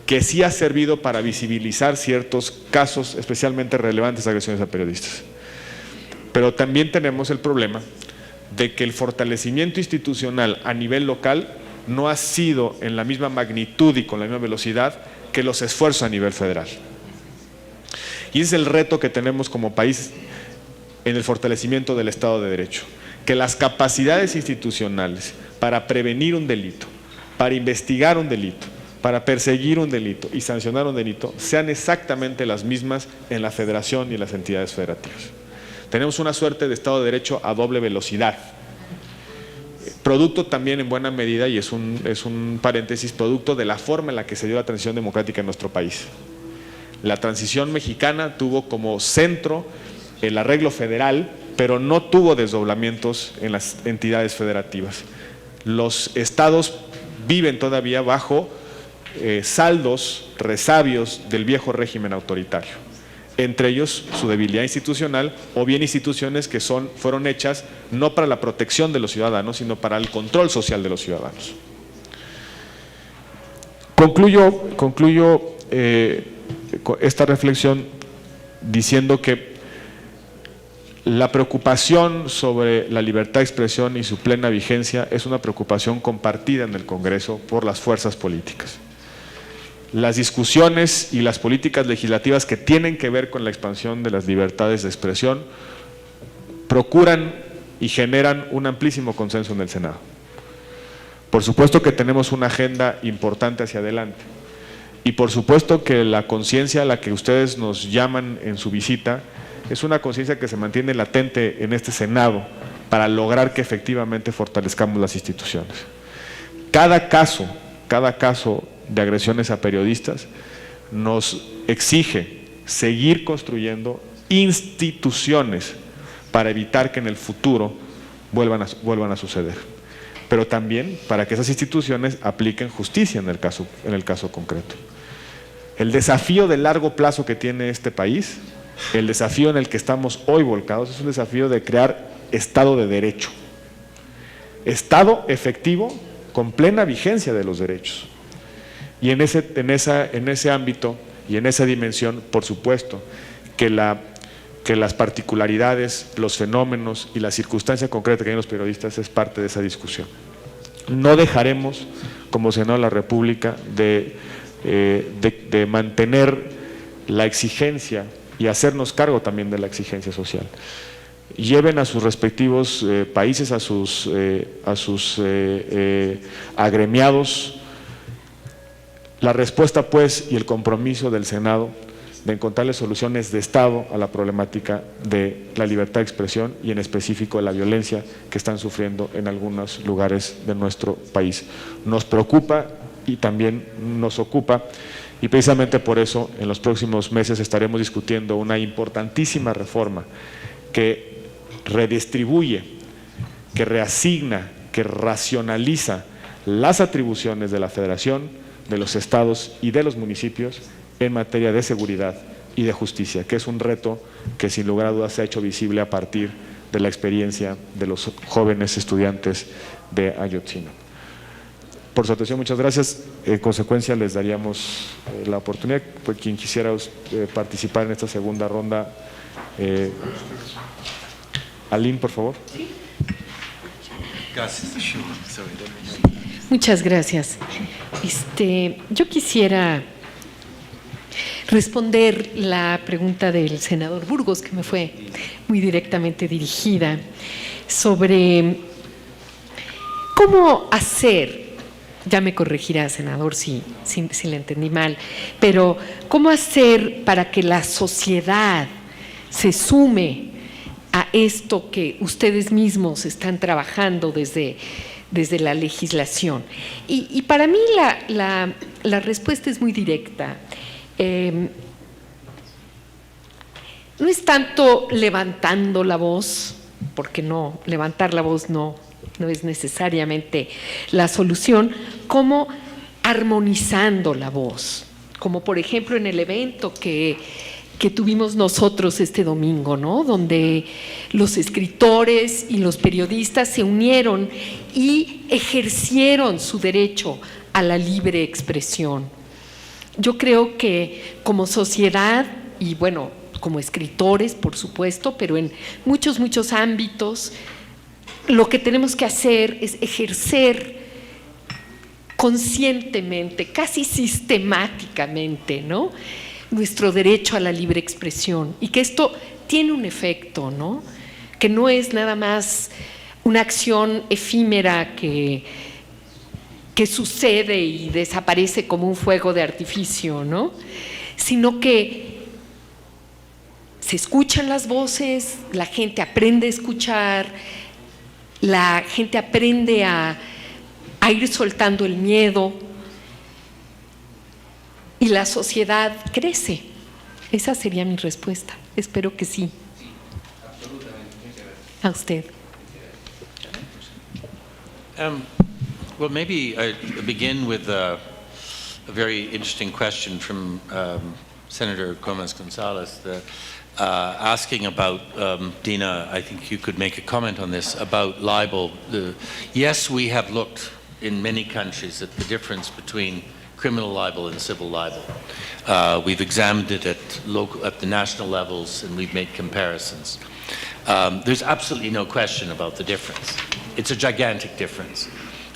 que sí ha servido para visibilizar ciertos casos especialmente relevantes de agresiones a periodistas. Pero también tenemos el problema de que el fortalecimiento institucional a nivel local no ha sido en la misma magnitud y con la misma velocidad que los esfuerzos a nivel federal. Y ese es el reto que tenemos como país en el fortalecimiento del Estado de Derecho, que las capacidades institucionales para prevenir un delito, para investigar un delito, para perseguir un delito y sancionar un delito sean exactamente las mismas en la Federación y en las entidades federativas. Tenemos una suerte de Estado de Derecho a doble velocidad, producto también en buena medida, y es un paréntesis, producto de la forma en la que se dio la transición democrática en nuestro país. La transición mexicana tuvo como centro el arreglo federal, pero no tuvo desdoblamientos en las entidades federativas. Los estados viven todavía bajo saldos, resabios del viejo régimen autoritario, entre ellos su debilidad institucional o bien instituciones que fueron hechas no para la protección de los ciudadanos, sino para el control social de los ciudadanos. Concluyo esta reflexión diciendo que la preocupación sobre la libertad de expresión y su plena vigencia es una preocupación compartida en el Congreso por las fuerzas políticas. Las discusiones y las políticas legislativas que tienen que ver con la expansión de las libertades de expresión procuran y generan un amplísimo consenso en el Senado. Por supuesto que tenemos una agenda importante hacia adelante y por supuesto que la conciencia a la que ustedes nos llaman en su visita es una conciencia que se mantiene latente en este Senado para lograr que efectivamente fortalezcamos las instituciones. Cada caso de agresiones a periodistas nos exige seguir construyendo instituciones para evitar que en el futuro vuelvan a suceder, pero también para que esas instituciones apliquen justicia en el caso concreto. El desafío de largo plazo que tiene este país, el desafío en el que estamos hoy volcados, es un desafío de crear Estado de Derecho, Estado efectivo con plena vigencia de los derechos. Y en ese ámbito y en esa dimensión, por supuesto, que las particularidades, los fenómenos y la circunstancia concreta que hay en los periodistas es parte de esa discusión. No dejaremos, como Senado de la República, de mantener la exigencia y hacernos cargo también de la exigencia social. Lleven a sus respectivos países, a sus agremiados, la respuesta pues y el compromiso del Senado de encontrarle soluciones de Estado a la problemática de la libertad de expresión y en específico de la violencia que están sufriendo en algunos lugares de nuestro país. Nos preocupa y también nos ocupa y precisamente por eso en los próximos meses estaremos discutiendo una importantísima reforma que redistribuye, que reasigna, que racionaliza las atribuciones de la Federación, de los estados y de los municipios en materia de seguridad y de justicia, que es un reto que sin lugar a dudas se ha hecho visible a partir de la experiencia de los jóvenes estudiantes de Ayotzinapa. Por su atención, muchas gracias. En consecuencia, les daríamos la oportunidad, pues, quien quisiera participar en esta segunda ronda. Aline, por favor. Gracias. Muchas gracias. Yo quisiera responder la pregunta del senador Burgos, que me fue muy directamente dirigida, sobre cómo hacer, ya me corregirá, senador, si le entendí mal, pero cómo hacer para que la sociedad se sume a esto que ustedes mismos están trabajando desde la legislación. Y para mí la respuesta es muy directa. No es tanto levantando la voz, porque no, levantar la voz no es necesariamente la solución, como armonizando la voz, como por ejemplo en el evento que tuvimos nosotros este domingo, ¿no? Donde los escritores y los periodistas se unieron y ejercieron su derecho a la libre expresión. Yo creo que como sociedad, y bueno, como escritores, por supuesto, pero en muchos ámbitos, lo que tenemos que hacer es ejercer conscientemente, casi sistemáticamente, ¿no?, nuestro derecho a la libre expresión, y que esto tiene un efecto, ¿no?, que no es nada más una acción efímera que sucede y desaparece como un fuego de artificio, ¿no?, sino que se escuchan las voces, la gente aprende a escuchar, la gente aprende a ir soltando el miedo y la sociedad crece. Esa sería mi respuesta. Espero que sí. A usted. Well, maybe I begin with a very interesting question from Senator Gomez-Gonzalez, asking about, Dina, I think you could make a comment on this, about libel. Yes, we have looked in many countries at the difference between criminal libel and civil libel. We've examined it at the national levels, and we've made comparisons. There's absolutely no question about the difference. It's a gigantic difference.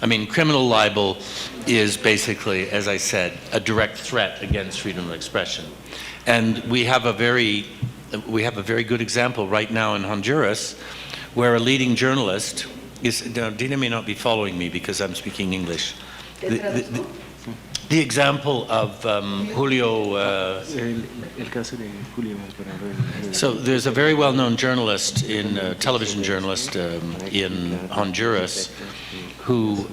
I mean, criminal libel is basically, as I said, a direct threat against freedom of expression. And we have a very good example right now in Honduras, where a leading journalist is, Dina may not be following me because I'm speaking English. The example of Julio. So there's a very well-known journalist, television journalist in Honduras, who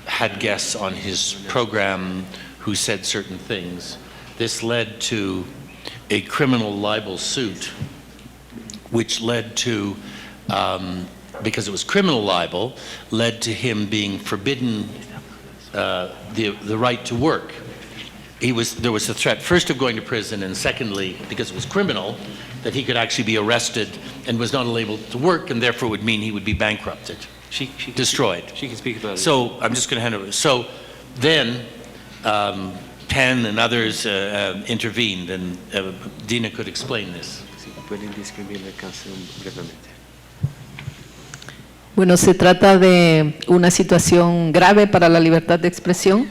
had guests on his program who said certain things. This led to a criminal libel suit, which led to, because it was criminal libel, led to him being forbidden the right to work. There was a threat, first of going to prison, and secondly, because it was criminal, that he could actually be arrested and was not able to work, and therefore would mean he would be bankrupted, destroyed. She can speak about it. So I'm just going to hand over. So then Penn and others intervened, and Dina could explain this. Bueno, se trata de una situación grave para la libertad de expresión,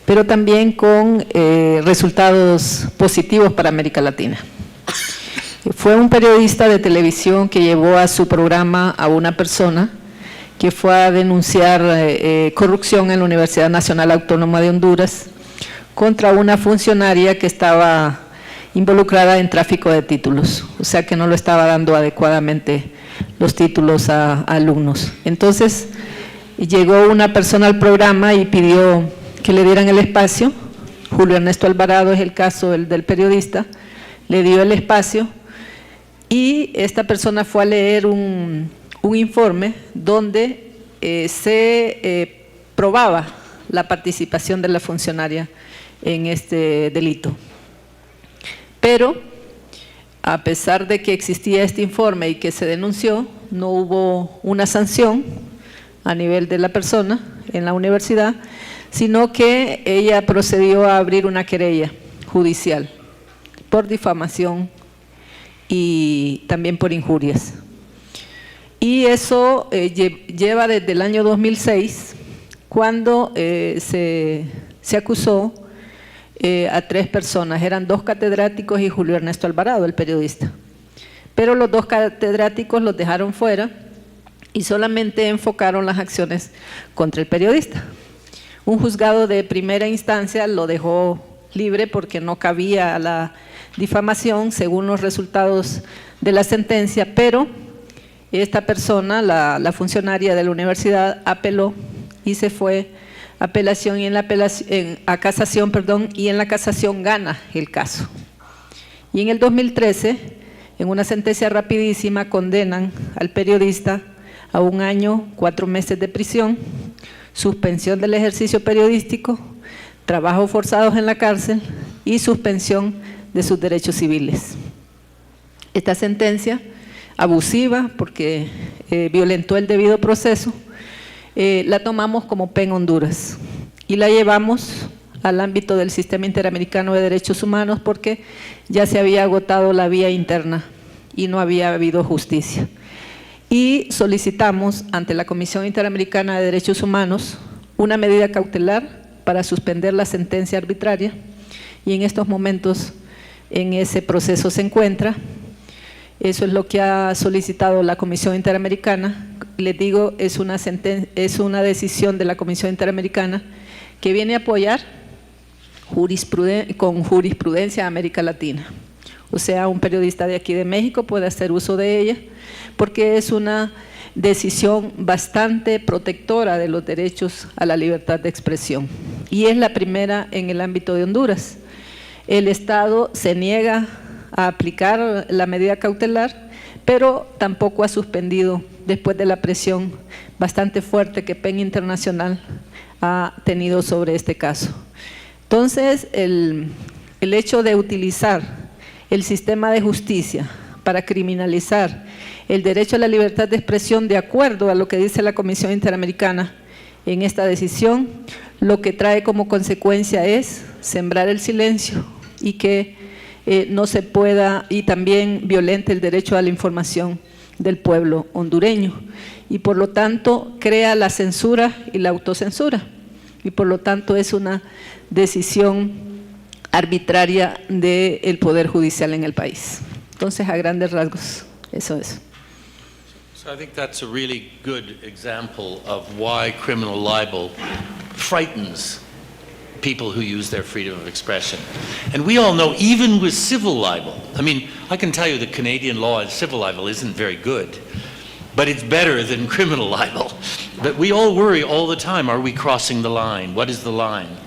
pero también con resultados positivos para América Latina. Fue un periodista de televisión que llevó a su programa a una persona que fue a denunciar corrupción en la Universidad Nacional Autónoma de Honduras contra una funcionaria que estaba involucrada en tráfico de títulos, o sea que no lo estaba dando adecuadamente los títulos a alumnos. Entonces llegó una persona al programa y pidió que le dieran el espacio. Julio Ernesto Alvarado es el caso del periodista, le dio el espacio y esta persona fue a leer un informe donde se probaba la participación de la funcionaria en este delito. Pero a pesar de que existía este informe y que se denunció, no hubo una sanción a nivel de la persona en la universidad, sino que ella procedió a abrir una querella judicial por difamación y también por injurias. Y eso lleva desde el año 2006, cuando se acusó a 3 personas. Eran 2 catedráticos y Julio Ernesto Alvarado, el periodista. Pero los 2 catedráticos los dejaron fuera y solamente enfocaron las acciones contra el periodista. Un juzgado de primera instancia lo dejó libre porque no cabía la difamación según los resultados de la sentencia, pero esta persona, la funcionaria de la universidad, apeló y se fue a apelación y a casación, y en la casación gana el caso. Y en el 2013, en una sentencia rapidísima, condenan al periodista a 1 año, 4 meses de prisión, suspensión del ejercicio periodístico, trabajos forzados en la cárcel y suspensión de sus derechos civiles. Esta sentencia, abusiva porque violentó el debido proceso, la tomamos como PEN Honduras y la llevamos al ámbito del Sistema Interamericano de Derechos Humanos porque ya se había agotado la vía interna y no había habido justicia. Y solicitamos ante la Comisión Interamericana de Derechos Humanos una medida cautelar para suspender la sentencia arbitraria y en estos momentos en ese proceso se encuentra. Eso es lo que ha solicitado la Comisión Interamericana. Les digo, es una decisión de la Comisión Interamericana que viene a apoyar con jurisprudencia a América Latina. O sea, un periodista de aquí de México puede hacer uso de ella porque es una decisión bastante protectora de los derechos a la libertad de expresión. Y es la primera en el ámbito de Honduras. El Estado se niega a aplicar la medida cautelar, pero tampoco ha suspendido después de la presión bastante fuerte que PEN Internacional ha tenido sobre este caso. Entonces, el hecho de utilizar el sistema de justicia para criminalizar el derecho a la libertad de expresión de acuerdo a lo que dice la Comisión Interamericana en esta decisión, lo que trae como consecuencia es sembrar el silencio y que no se pueda, y también violente el derecho a la información del pueblo hondureño y por lo tanto crea la censura y la autocensura y por lo tanto es una decisión arbitraria del Poder Judicial en el país. Entonces, a grandes rasgos, eso es. So I think that's a really good example of why criminal libel frightens people who use their freedom of expression. And we all know, even with civil libel, I mean, I can tell you that Canadian law on civil libel isn't very good, but it's better than criminal libel. But we all worry all the time, are we crossing the line? What is the line?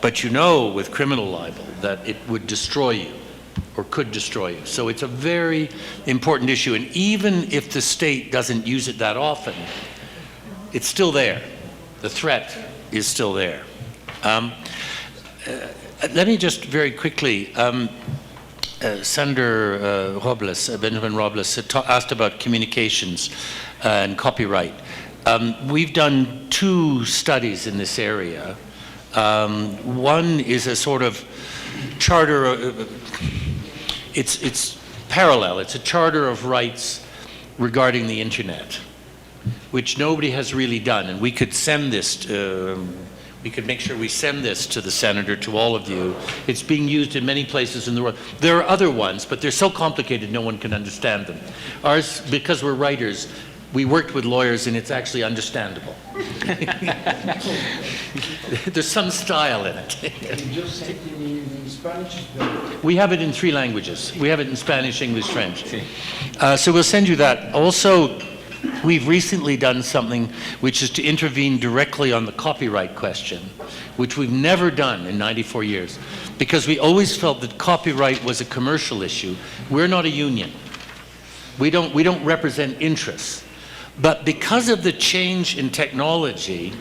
But you know with criminal libel that it would destroy you or could destroy you. So it's a very important issue. And even if the state doesn't use it that often, it's still there. The threat is still there. Let me just very quickly, Senator Benjamin Robles asked about communications and copyright. We've done 2 studies in this area. One is a sort of charter, it's parallel, it's a charter of rights regarding the internet, which nobody has really done, and we could send this, we could make sure we send this to the Senator, to all of you. It's being used in many places in the world. There are other ones, but they're so complicated no one can understand them. Ours, because we're writers, we worked with lawyers and it's actually understandable. There's some style in it. We have it in 3 languages. We have it in Spanish, English, French. So we'll send you that. Also, we've recently done something which is to intervene directly on the copyright question, which we've never done in 94 years, because we always felt that copyright was a commercial issue. We're not a union. We don't represent interests. But because of the change in technology,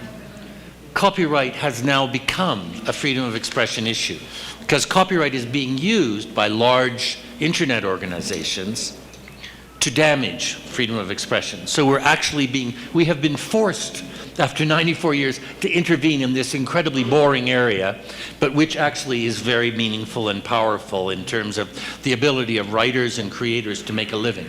copyright has now become a freedom of expression issue, because copyright is being used by large internet organizations to damage freedom of expression. So we have been forced after 94 years to intervene in this incredibly boring area, but which actually is very meaningful and powerful in terms of the ability of writers and creators to make a living.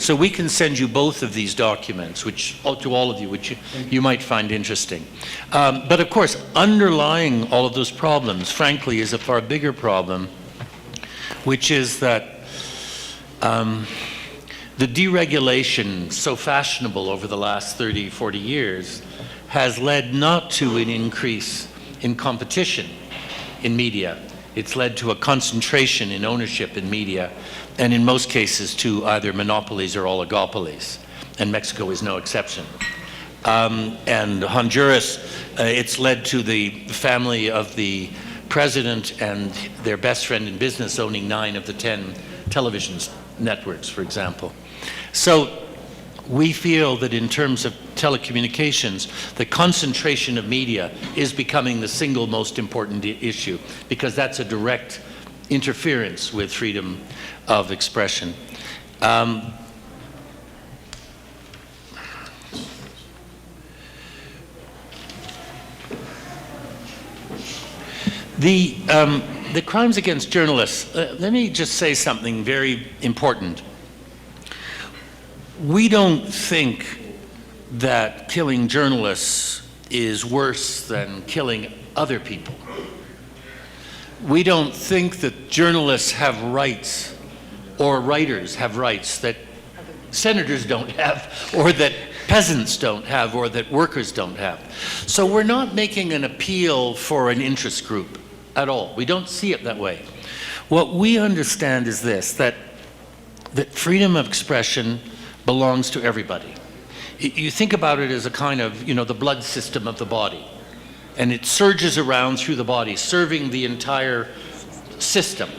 So we can send you both of these documents, which to all of you, which you might find interesting. But of course, underlying all of those problems, frankly, is a far bigger problem, which is that the deregulation so fashionable over the last 30, 40 years has led not to an increase in competition in media. It's led to a concentration in ownership in media, and in most cases to either monopolies or oligopolies, and Mexico is no exception. And Honduras, it's led to the family of the president and their best friend in business owning 9 of the 10 television networks, for example. So we feel that in terms of telecommunications, the concentration of media is becoming the single most important issue, because that's a direct interference with freedom of expression. The crimes against journalists, let me just say something very important. We don't think that killing journalists is worse than killing other people. We don't think that journalists have rights, or writers have rights that senators don't have, or that peasants don't have, or that workers don't have. So we're not making an appeal for an interest group at all. We don't see it that way. What we understand is this, that freedom of expression belongs to everybody. You think about it as a kind of, the blood system of the body, and it surges around through the body, serving the entire system.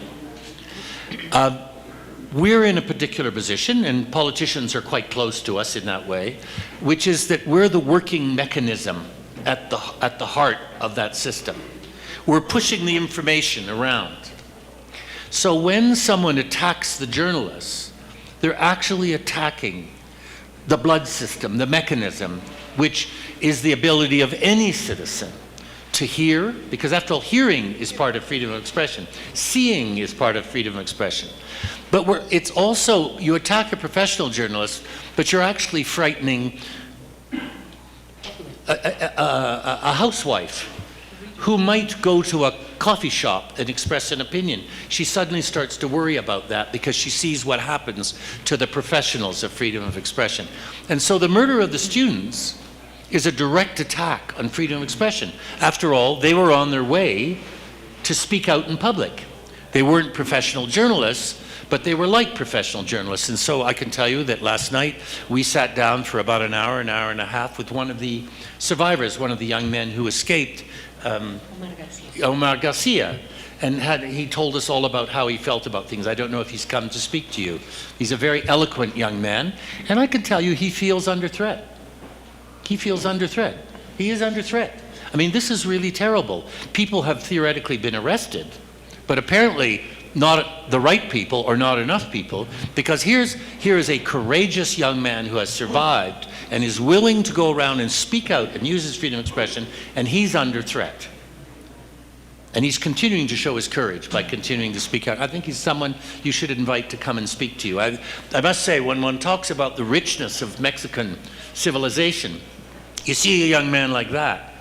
We're in a particular position, and politicians are quite close to us in that way, which is that we're the working mechanism at the heart of that system. We're pushing the information around. So when someone attacks the journalists, they're actually attacking the blood system, the mechanism, which is the ability of any citizen to hear, because after all, hearing is part of freedom of expression. Seeing is part of freedom of expression. But it's also, you attack a professional journalist, but you're actually frightening a housewife who might go to a coffee shop and express an opinion. She suddenly starts to worry about that because she sees what happens to the professionals of freedom of expression. And so the murder of the students is a direct attack on freedom of expression. After all, they were on their way to speak out in public. They weren't professional journalists, but they were like professional journalists. And so I can tell you that last night we sat down for about an hour and a half with one of the survivors, one of the young men who escaped, Omar Garcia, and he told us all about how he felt about things. I don't know if he's come to speak to you. He's a very eloquent young man, and I can tell you he feels under threat. He feels under threat. He is under threat. I mean, this is really terrible. People have theoretically been arrested, but apparently not the right people or not enough people, because here is a courageous young man who has survived and is willing to go around and speak out and use his freedom of expression, and he's under threat. And he's continuing to show his courage by continuing to speak out. I think he's someone you should invite to come and speak to you. I must say, when one talks about the richness of Mexican civilization, you see a young man like that,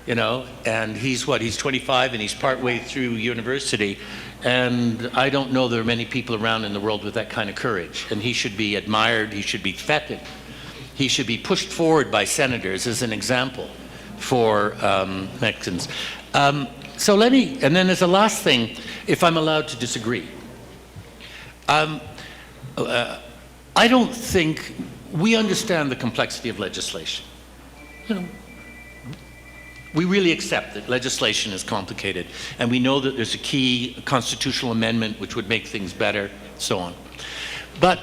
and he's 25 and he's partway through university, and I don't know there are many people around in the world with that kind of courage, and he should be admired, he should be feted, he should be pushed forward by senators as an example for Mexicans. So and then as a last thing, if I'm allowed to disagree, I don't think we understand the complexity of legislation. We really accept that legislation is complicated, and we know that there's a key constitutional amendment which would make things better, so on. But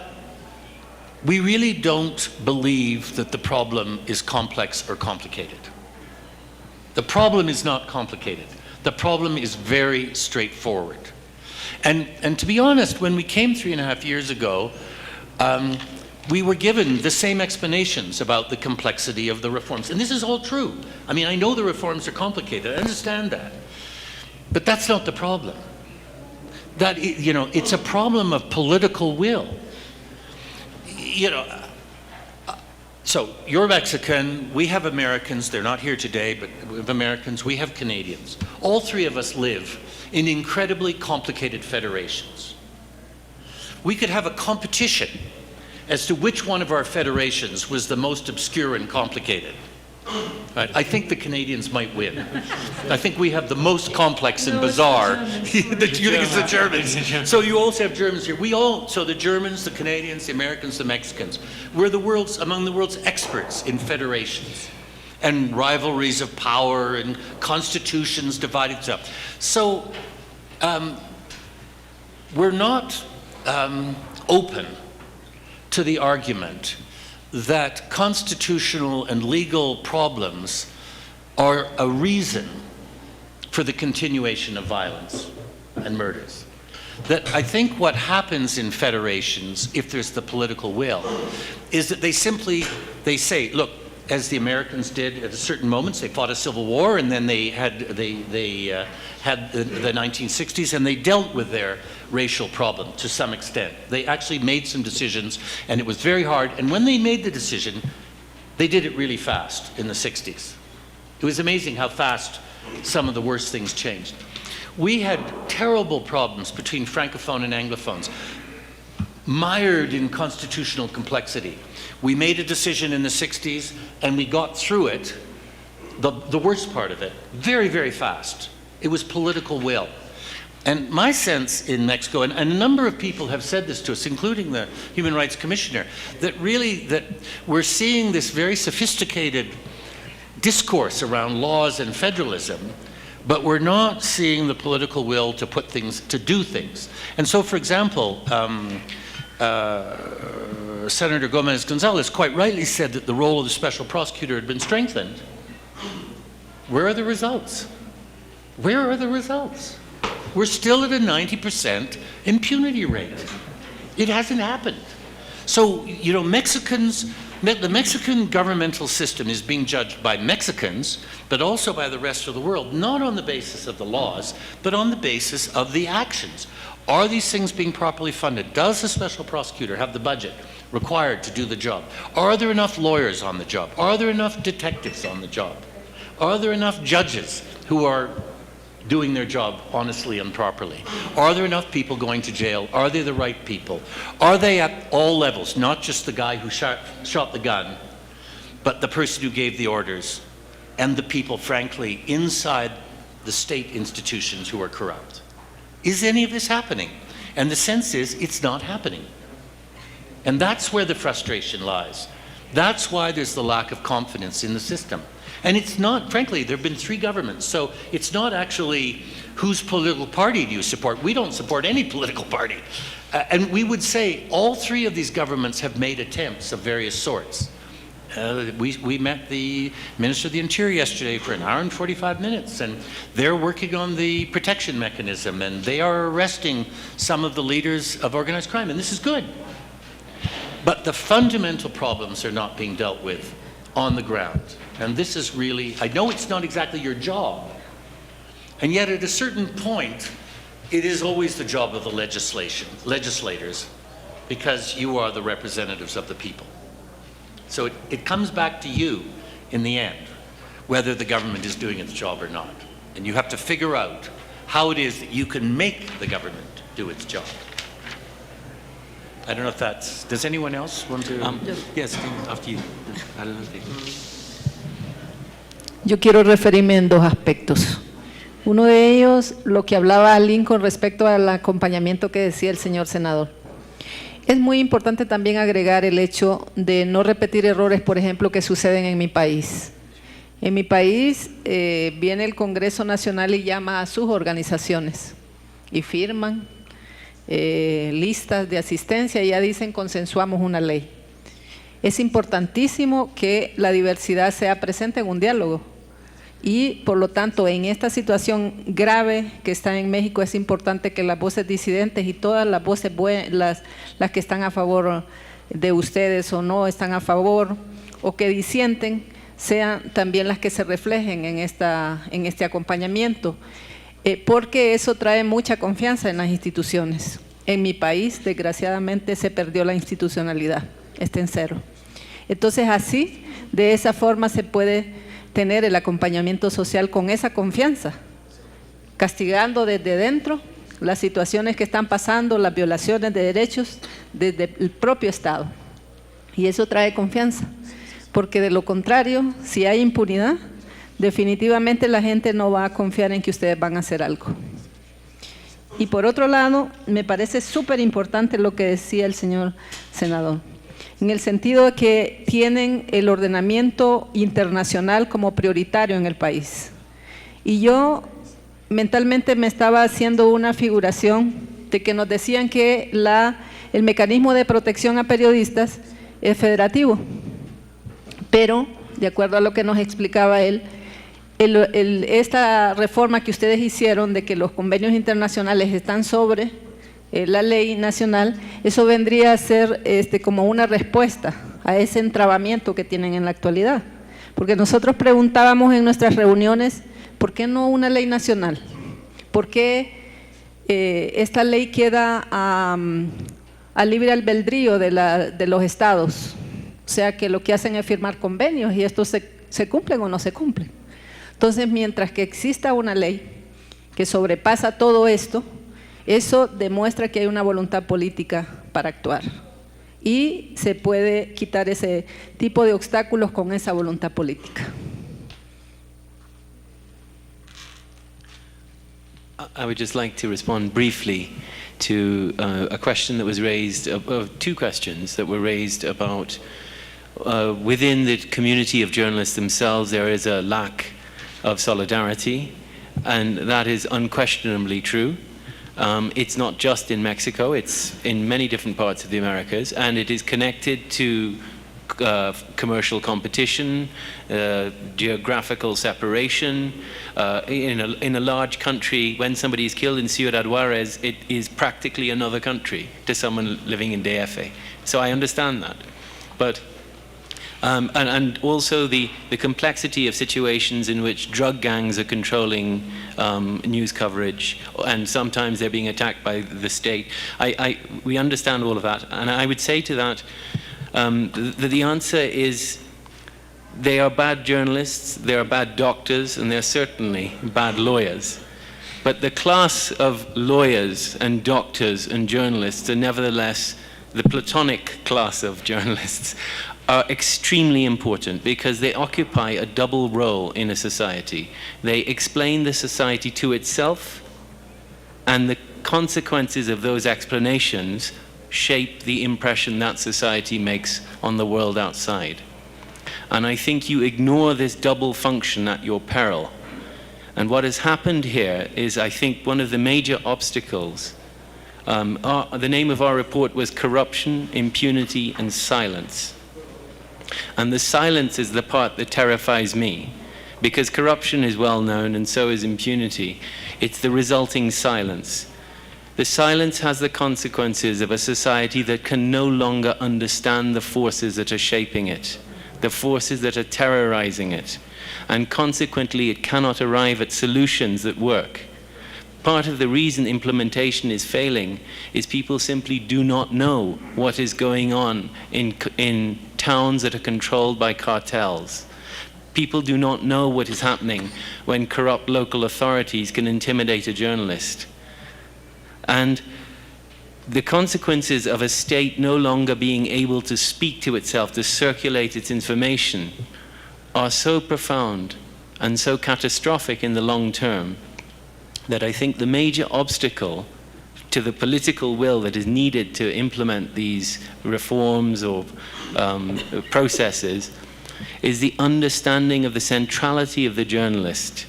we really don't believe that the problem is complex or complicated. The problem is not complicated. The problem is very straightforward. And to be honest, when we came 3.5 years ago, we were given the same explanations about the complexity of the reforms. And this is all true. I mean, I know the reforms are complicated. I understand that. But that's not the problem. It's a problem of political will. you know, so you're Mexican, we have Americans, they're not here today, but we have Americans, we have Canadians. All three of us live in incredibly complicated federations. We could have a competition as to which one of our federations was the most obscure and complicated. Right? I think the Canadians might win. I think we have the most complex and bizarre. You think it's the Germans. So you also have Germans here. So the Germans, the Canadians, the Americans, the Mexicans, we're among the world's experts in federations and rivalries of power and constitutions divided up. So we're not open to the argument that constitutional and legal problems are a reason for the continuation of violence and murders. That I think what happens in federations, if there's the political will, is that they say, look, as the Americans did at certain moments, they fought a civil war, and then they had the 1960s, and they dealt with their racial problem to some extent. They actually made some decisions, and it was very hard. And when they made the decision, they did it really fast in the 60s. It was amazing how fast some of the worst things changed. We had terrible problems between Francophone and Anglophones, mired in constitutional complexity. We made a decision in the 60s, and we got through it, the worst part of it, very, very fast. It was political will. And my sense in Mexico, and a number of people have said this to us, including the Human Rights Commissioner, that we're seeing this very sophisticated discourse around laws and federalism, but we're not seeing the political will to do things. And so, for example, Senator Gomez-Gonzalez quite rightly said that the role of the special prosecutor had been strengthened. Where are the results? Where are the results? We're still at a 90% impunity rate. It hasn't happened. So, you know, the Mexican governmental system is being judged by Mexicans, but also by the rest of the world, not on the basis of the laws, but on the basis of the actions. Are these things being properly funded? Does the special prosecutor have the budget required to do the job? Are there enough lawyers on the job? Are there enough detectives on the job? Are there enough judges who are doing their job honestly and properly? Are there enough people going to jail? Are they the right people? Are they at all levels, not just the guy who shot the gun, but the person who gave the orders and the people, frankly, inside the state institutions who are corrupt? Is any of this happening? And the sense is it's not happening. And that's where the frustration lies. That's why there's the lack of confidence in the system. And it's not, frankly, there have been 3 governments, so it's not actually whose political party do you support. We don't support any political party. And we would say all 3 of these governments have made attempts of various sorts. We met the Minister of the Interior yesterday for 1 hour and 45 minutes, and they're working on the protection mechanism, and they are arresting some of the leaders of organized crime, and this is good. But the fundamental problems are not being dealt with on the ground. And this is really, I know it's not exactly your job, and yet at a certain point, it is always the job of the legislators, because you are the representatives of the people. So it comes back to you in the end, whether the government is doing its job or not. And you have to figure out how it is that you can make the government do its job. I don't know if that's, does anyone else want to? Yes, after you. Adelante. Yo quiero referirme en 2 aspectos. Uno de ellos, lo que hablaba Lynn con respecto al acompañamiento que decía el señor senador. Es muy importante también agregar el hecho de no repetir errores, por ejemplo, que suceden en mi país. En mi país viene el Congreso Nacional y llama a sus organizaciones y firman listas de asistencia y ya dicen consensuamos una ley. Es importantísimo que la diversidad sea presente en un diálogo y por lo tanto en esta situación grave que está en México es importante que las voces disidentes y todas las voces las que están a favor de ustedes o no están a favor o que disienten sean también las que se reflejen en este acompañamiento, porque eso trae mucha confianza en las instituciones. En mi país, desgraciadamente, se perdió la institucionalidad. esté en cero. Entonces así, de esa forma se puede tener el acompañamiento social con esa confianza, castigando desde dentro las situaciones que están pasando, las violaciones de derechos desde el propio Estado. Y eso trae confianza, porque de lo contrario, si hay impunidad, definitivamente la gente no va a confiar en que ustedes van a hacer algo. Y por otro lado, me parece súper importante lo que decía el señor senador, en el sentido de que tienen el ordenamiento internacional como prioritario en el país. Y yo mentalmente me estaba haciendo una figuración de que nos decían que el mecanismo de protección a periodistas es federativo, pero de acuerdo a lo que nos explicaba él, esta reforma que ustedes hicieron de que los convenios internacionales están sobre la ley nacional, eso vendría a ser como una respuesta a ese entrabamiento que tienen en la actualidad. Porque nosotros preguntábamos en nuestras reuniones, ¿por qué no una ley nacional? ¿Por qué esta ley queda a libre albedrío de los estados? O sea, que lo que hacen es firmar convenios y estos se cumplen o no se cumplen. Entonces, mientras que exista una ley que sobrepasa todo esto, eso demuestra que hay una voluntad política para actuar. Y se puede quitar ese tipo de obstáculos con esa voluntad política. I would just like to respond briefly to a question that was raised, two questions that were raised about within the community of journalists themselves there is a lack of solidarity, and that is unquestionably true. It's not just in Mexico, it's in many different parts of the Americas, and it is connected to commercial competition, geographical separation. In a large country, when somebody is killed in Ciudad Juarez, it is practically another country to someone living in DF. So I understand that. But and also the complexity of situations in which drug gangs are controlling news coverage, and sometimes they're being attacked by the state. We understand all of that, and I would say to that, the answer is they are bad journalists, they are bad doctors, and they're certainly bad lawyers. But the class of lawyers and doctors and journalists are nevertheless the platonic class of journalists are extremely important because they occupy a double role in a society. They explain the society to itself, and the consequences of those explanations shape the impression that society makes on the world outside. And I think you ignore this double function at your peril. And what has happened here is, I think, one of the major obstacles. The name of our report was Corruption, Impunity, and Silence. And the silence is the part that terrifies me, because corruption is well known and so is impunity. It's the resulting silence. The silence has the consequences of a society that can no longer understand the forces that are shaping it, the forces that are terrorizing it, and consequently it cannot arrive at solutions that work. Part of the reason implementation is failing is people simply do not know what is going on in towns that are controlled by cartels. People do not know what is happening when corrupt local authorities can intimidate a journalist. And the consequences of a state no longer being able to speak to itself, to circulate its information, are so profound and so catastrophic in the long term that I think the major obstacle to the political will that is needed to implement these reforms or processes is the understanding of the centrality of the journalist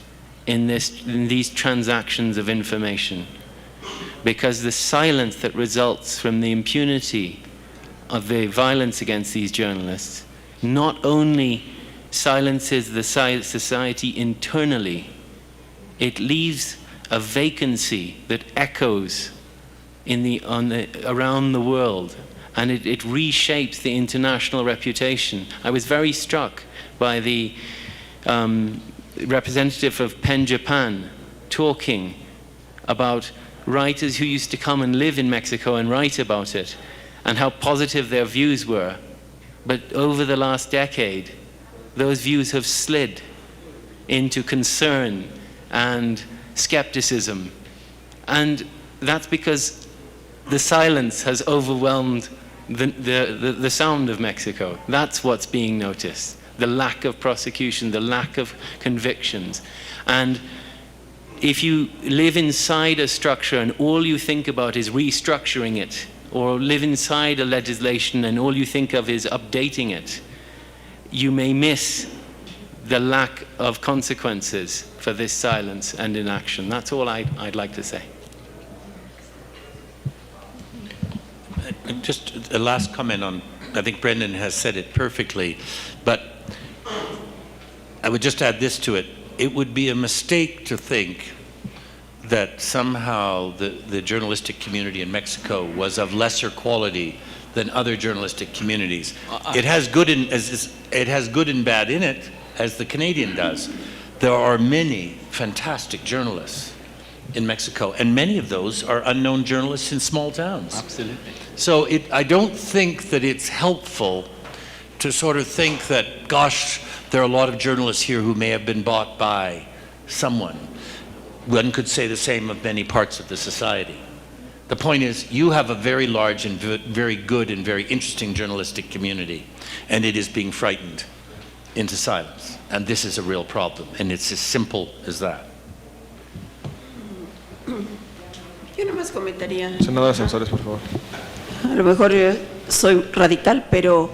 in these transactions of information. Because the silence that results from the impunity of the violence against these journalists not only silences the society internally, it leaves a vacancy that echoes around the world, and it reshapes the international reputation. I was very struck by the representative of PEN Japan talking about writers who used to come and live in Mexico and write about it, and how positive their views were But over the last decade, those views have slid into concern and skepticism. And that's because the silence has overwhelmed the sound of Mexico. That's what's being noticed. The lack of prosecution, the lack of convictions. And if you live inside a structure and all you think about is restructuring it, or live inside a legislation and all you think of is updating it, you may miss the lack of consequences for this silence and inaction. That's all I'd like to say. Just a last comment on, I think Brendan has said it perfectly, but I would just add this to it. It would be a mistake to think that somehow the journalistic community in Mexico was of lesser quality than other journalistic communities. It has good and bad in it, as the Canadian does. There are many fantastic journalists in Mexico, and many of those are unknown journalists in small towns. Absolutely. So I don't think that it's helpful to sort of think that, gosh, there are a lot of journalists here who may have been bought by someone. One could say the same of many parts of the society. The point is, you have a very large and very good and very interesting journalistic community, and it is being frightened into silence. And this is a real problem, and it's as simple as that. Yo nomás comentaría, Senadora Sansores, por favor. a lo mejor soy radical, pero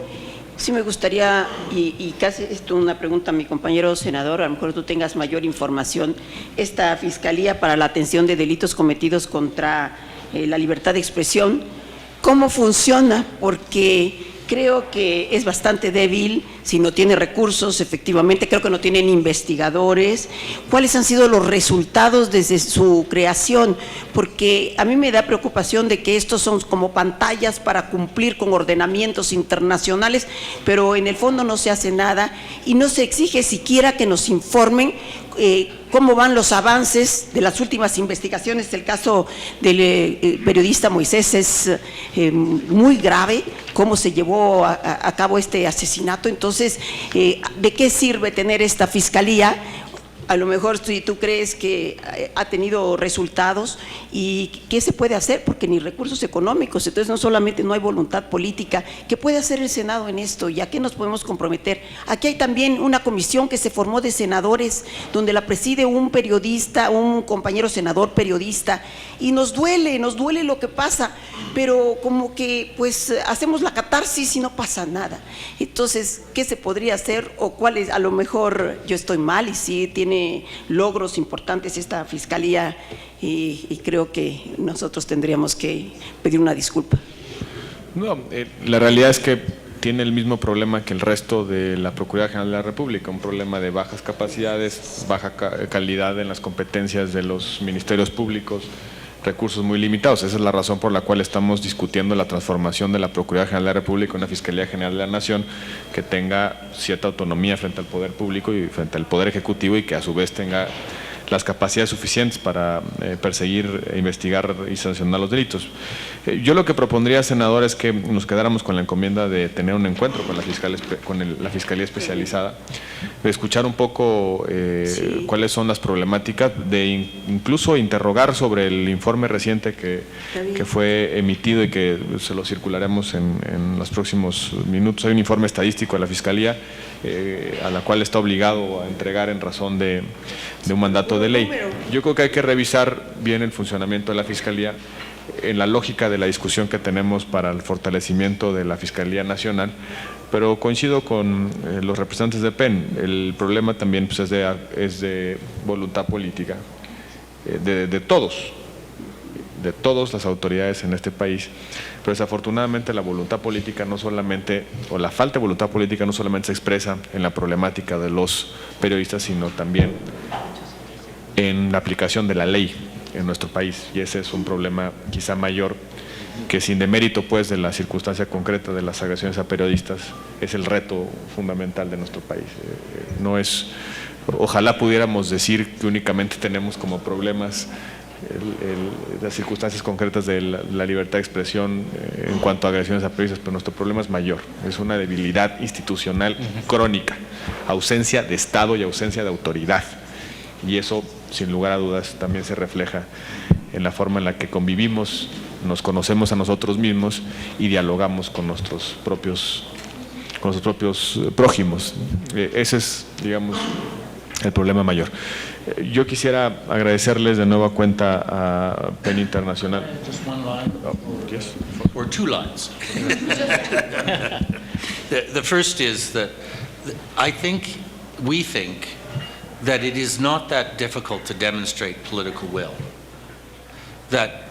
sí me gustaría, y casi esto es una pregunta a mi compañero senador, a lo mejor tú tengas mayor información, esta Fiscalía para la Atención de Delitos Cometidos contra la Libertad de Expresión, ¿cómo funciona? Porque creo que es bastante débil, si no tiene recursos, efectivamente, creo que no tienen investigadores. ¿Cuáles han sido los resultados desde su creación? Porque a mí me da preocupación de que estos son como pantallas para cumplir con ordenamientos internacionales, pero en el fondo no se hace nada y no se exige siquiera que nos informen cómo van los avances de las últimas investigaciones. El caso del periodista Moisés es muy grave, cómo se llevó a cabo este asesinato. Entonces, ¿de qué sirve tener esta fiscalía? A lo mejor si tú crees que ha tenido resultados, y qué se puede hacer, porque ni recursos económicos, entonces no solamente no hay voluntad política. ¿Qué puede hacer el Senado en esto? ¿Y a qué nos podemos comprometer? Aquí hay también una comisión que se formó de senadores, donde la preside un periodista, un compañero senador periodista, y nos duele lo que pasa, pero como que pues hacemos la catarsis y no pasa nada. Entonces, ¿qué se podría hacer? O cuáles, a lo mejor yo estoy mal y sí tiene logros importantes esta fiscalía, y creo que nosotros tendríamos que pedir una disculpa. No, la realidad es que tiene el mismo problema que el resto de la Procuraduría General de la República, un problema de bajas capacidades, baja calidad en las competencias de los ministerios públicos, recursos muy limitados. Esa es la razón por la cual estamos discutiendo la transformación de la Procuraduría General de la República en una Fiscalía General de la Nación que tenga cierta autonomía frente al Poder Público y frente al Poder Ejecutivo, y que a su vez tenga las capacidades suficientes para perseguir, investigar y sancionar los delitos. Yo lo que propondría, senador, es que nos quedáramos con la encomienda de tener un encuentro con la Fiscalía Especializada, de escuchar un poco cuáles son las problemáticas, de incluso interrogar sobre el informe reciente que fue emitido y que se lo circularemos en los próximos minutos. Hay un informe estadístico de la Fiscalía a la cual está obligado a entregar en razón de un mandato de ley. Yo creo que hay que revisar bien el funcionamiento de la Fiscalía en la lógica de la discusión que tenemos para el fortalecimiento de la Fiscalía Nacional, pero coincido con los representantes de PEN. El problema también pues, es de voluntad política de todas las autoridades en este país, pero desafortunadamente la voluntad política no solamente, o la falta de voluntad política no solamente se expresa en la problemática de los periodistas, sino también en la aplicación de la ley en nuestro país, y ese es un problema quizá mayor, que sin demérito pues de la circunstancia concreta de las agresiones a periodistas, es el reto fundamental de nuestro país. No es, ojalá pudiéramos decir que únicamente tenemos como problemas las circunstancias concretas de la libertad de expresión en cuanto a agresiones a periodistas, pero nuestro problema es mayor, es una debilidad institucional crónica, ausencia de Estado y ausencia de autoridad, y eso, sin lugar a dudas, también se refleja en la forma en la que convivimos, nos conocemos a nosotros mismos y dialogamos con nuestros propios prójimos. Ese es, digamos, el problema mayor. Yo quisiera agradecerles de nueva cuenta a PEN Internacional. Just one line? Oh, yes. Or two lines. The first is that we think that it is not that difficult to demonstrate political will. That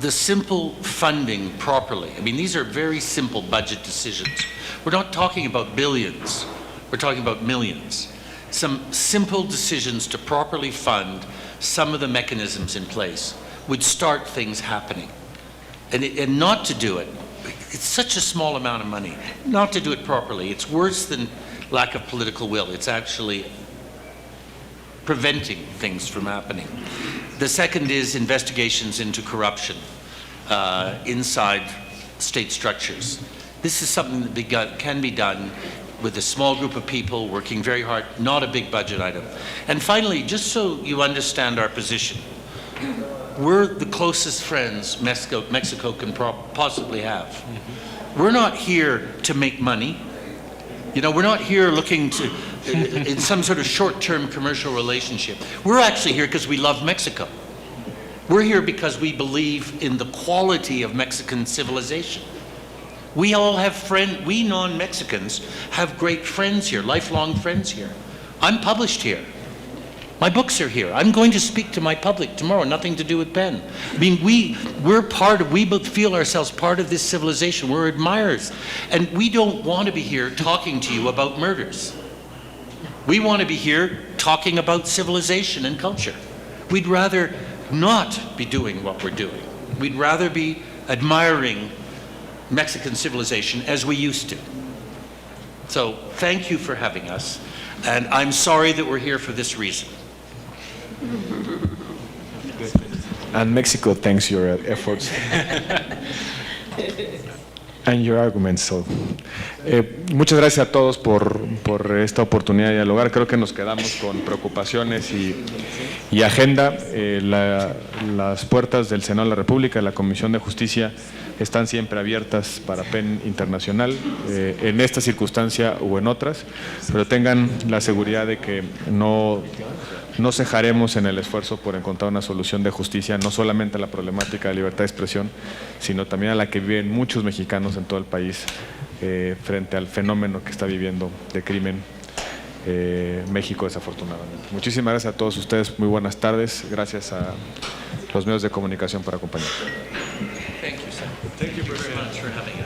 the simple funding properly, I mean, these are very simple budget decisions. We're not talking about billions, we're talking about millions. Some simple decisions to properly fund some of the mechanisms in place would start things happening. And not to do it, it's such a small amount of money, not to do it properly, it's worse than lack of political will. It's actually preventing things from happening. The second is investigations into corruption inside state structures. This is something that can be done with a small group of people working very hard, not a big budget item. And finally, just so you understand our position, we're the closest friends Mexico can possibly have. We're not here to make money. You know, we're not here looking to, in some sort of short-term commercial relationship. We're actually here because we love Mexico. We're here because we believe in the quality of Mexican civilization. We all have friends, we non-Mexicans have great friends here, lifelong friends here. I'm published here. My books are here. I'm going to speak to my public tomorrow, nothing to do with PEN. I mean, we feel ourselves part of this civilization. We're admirers. And we don't want to be here talking to you about murders. We want to be here talking about civilization and culture. We'd rather not be doing what we're doing. We'd rather be admiring Mexican civilization as we used to. So thank you for having us, and I'm sorry that we're here for this reason. And Mexico thanks your efforts and your arguments. So, muchas gracias a todos por esta oportunidad de dialogar. Creo que nos quedamos con preocupaciones y agenda. Las puertas del Senado de la República, de la Comisión de Justicia, están siempre abiertas para PEN Internacional, en esta circunstancia o en otras, pero tengan la seguridad de que no cejaremos en el esfuerzo por encontrar una solución de justicia, no solamente a la problemática de libertad de expresión, sino también a la que viven muchos mexicanos en todo el país frente al fenómeno que está viviendo de crimen México, desafortunadamente. Muchísimas gracias a todos ustedes, muy buenas tardes, gracias a los medios de comunicación por acompañarnos. Thank you, sir. Thank you very much for having us.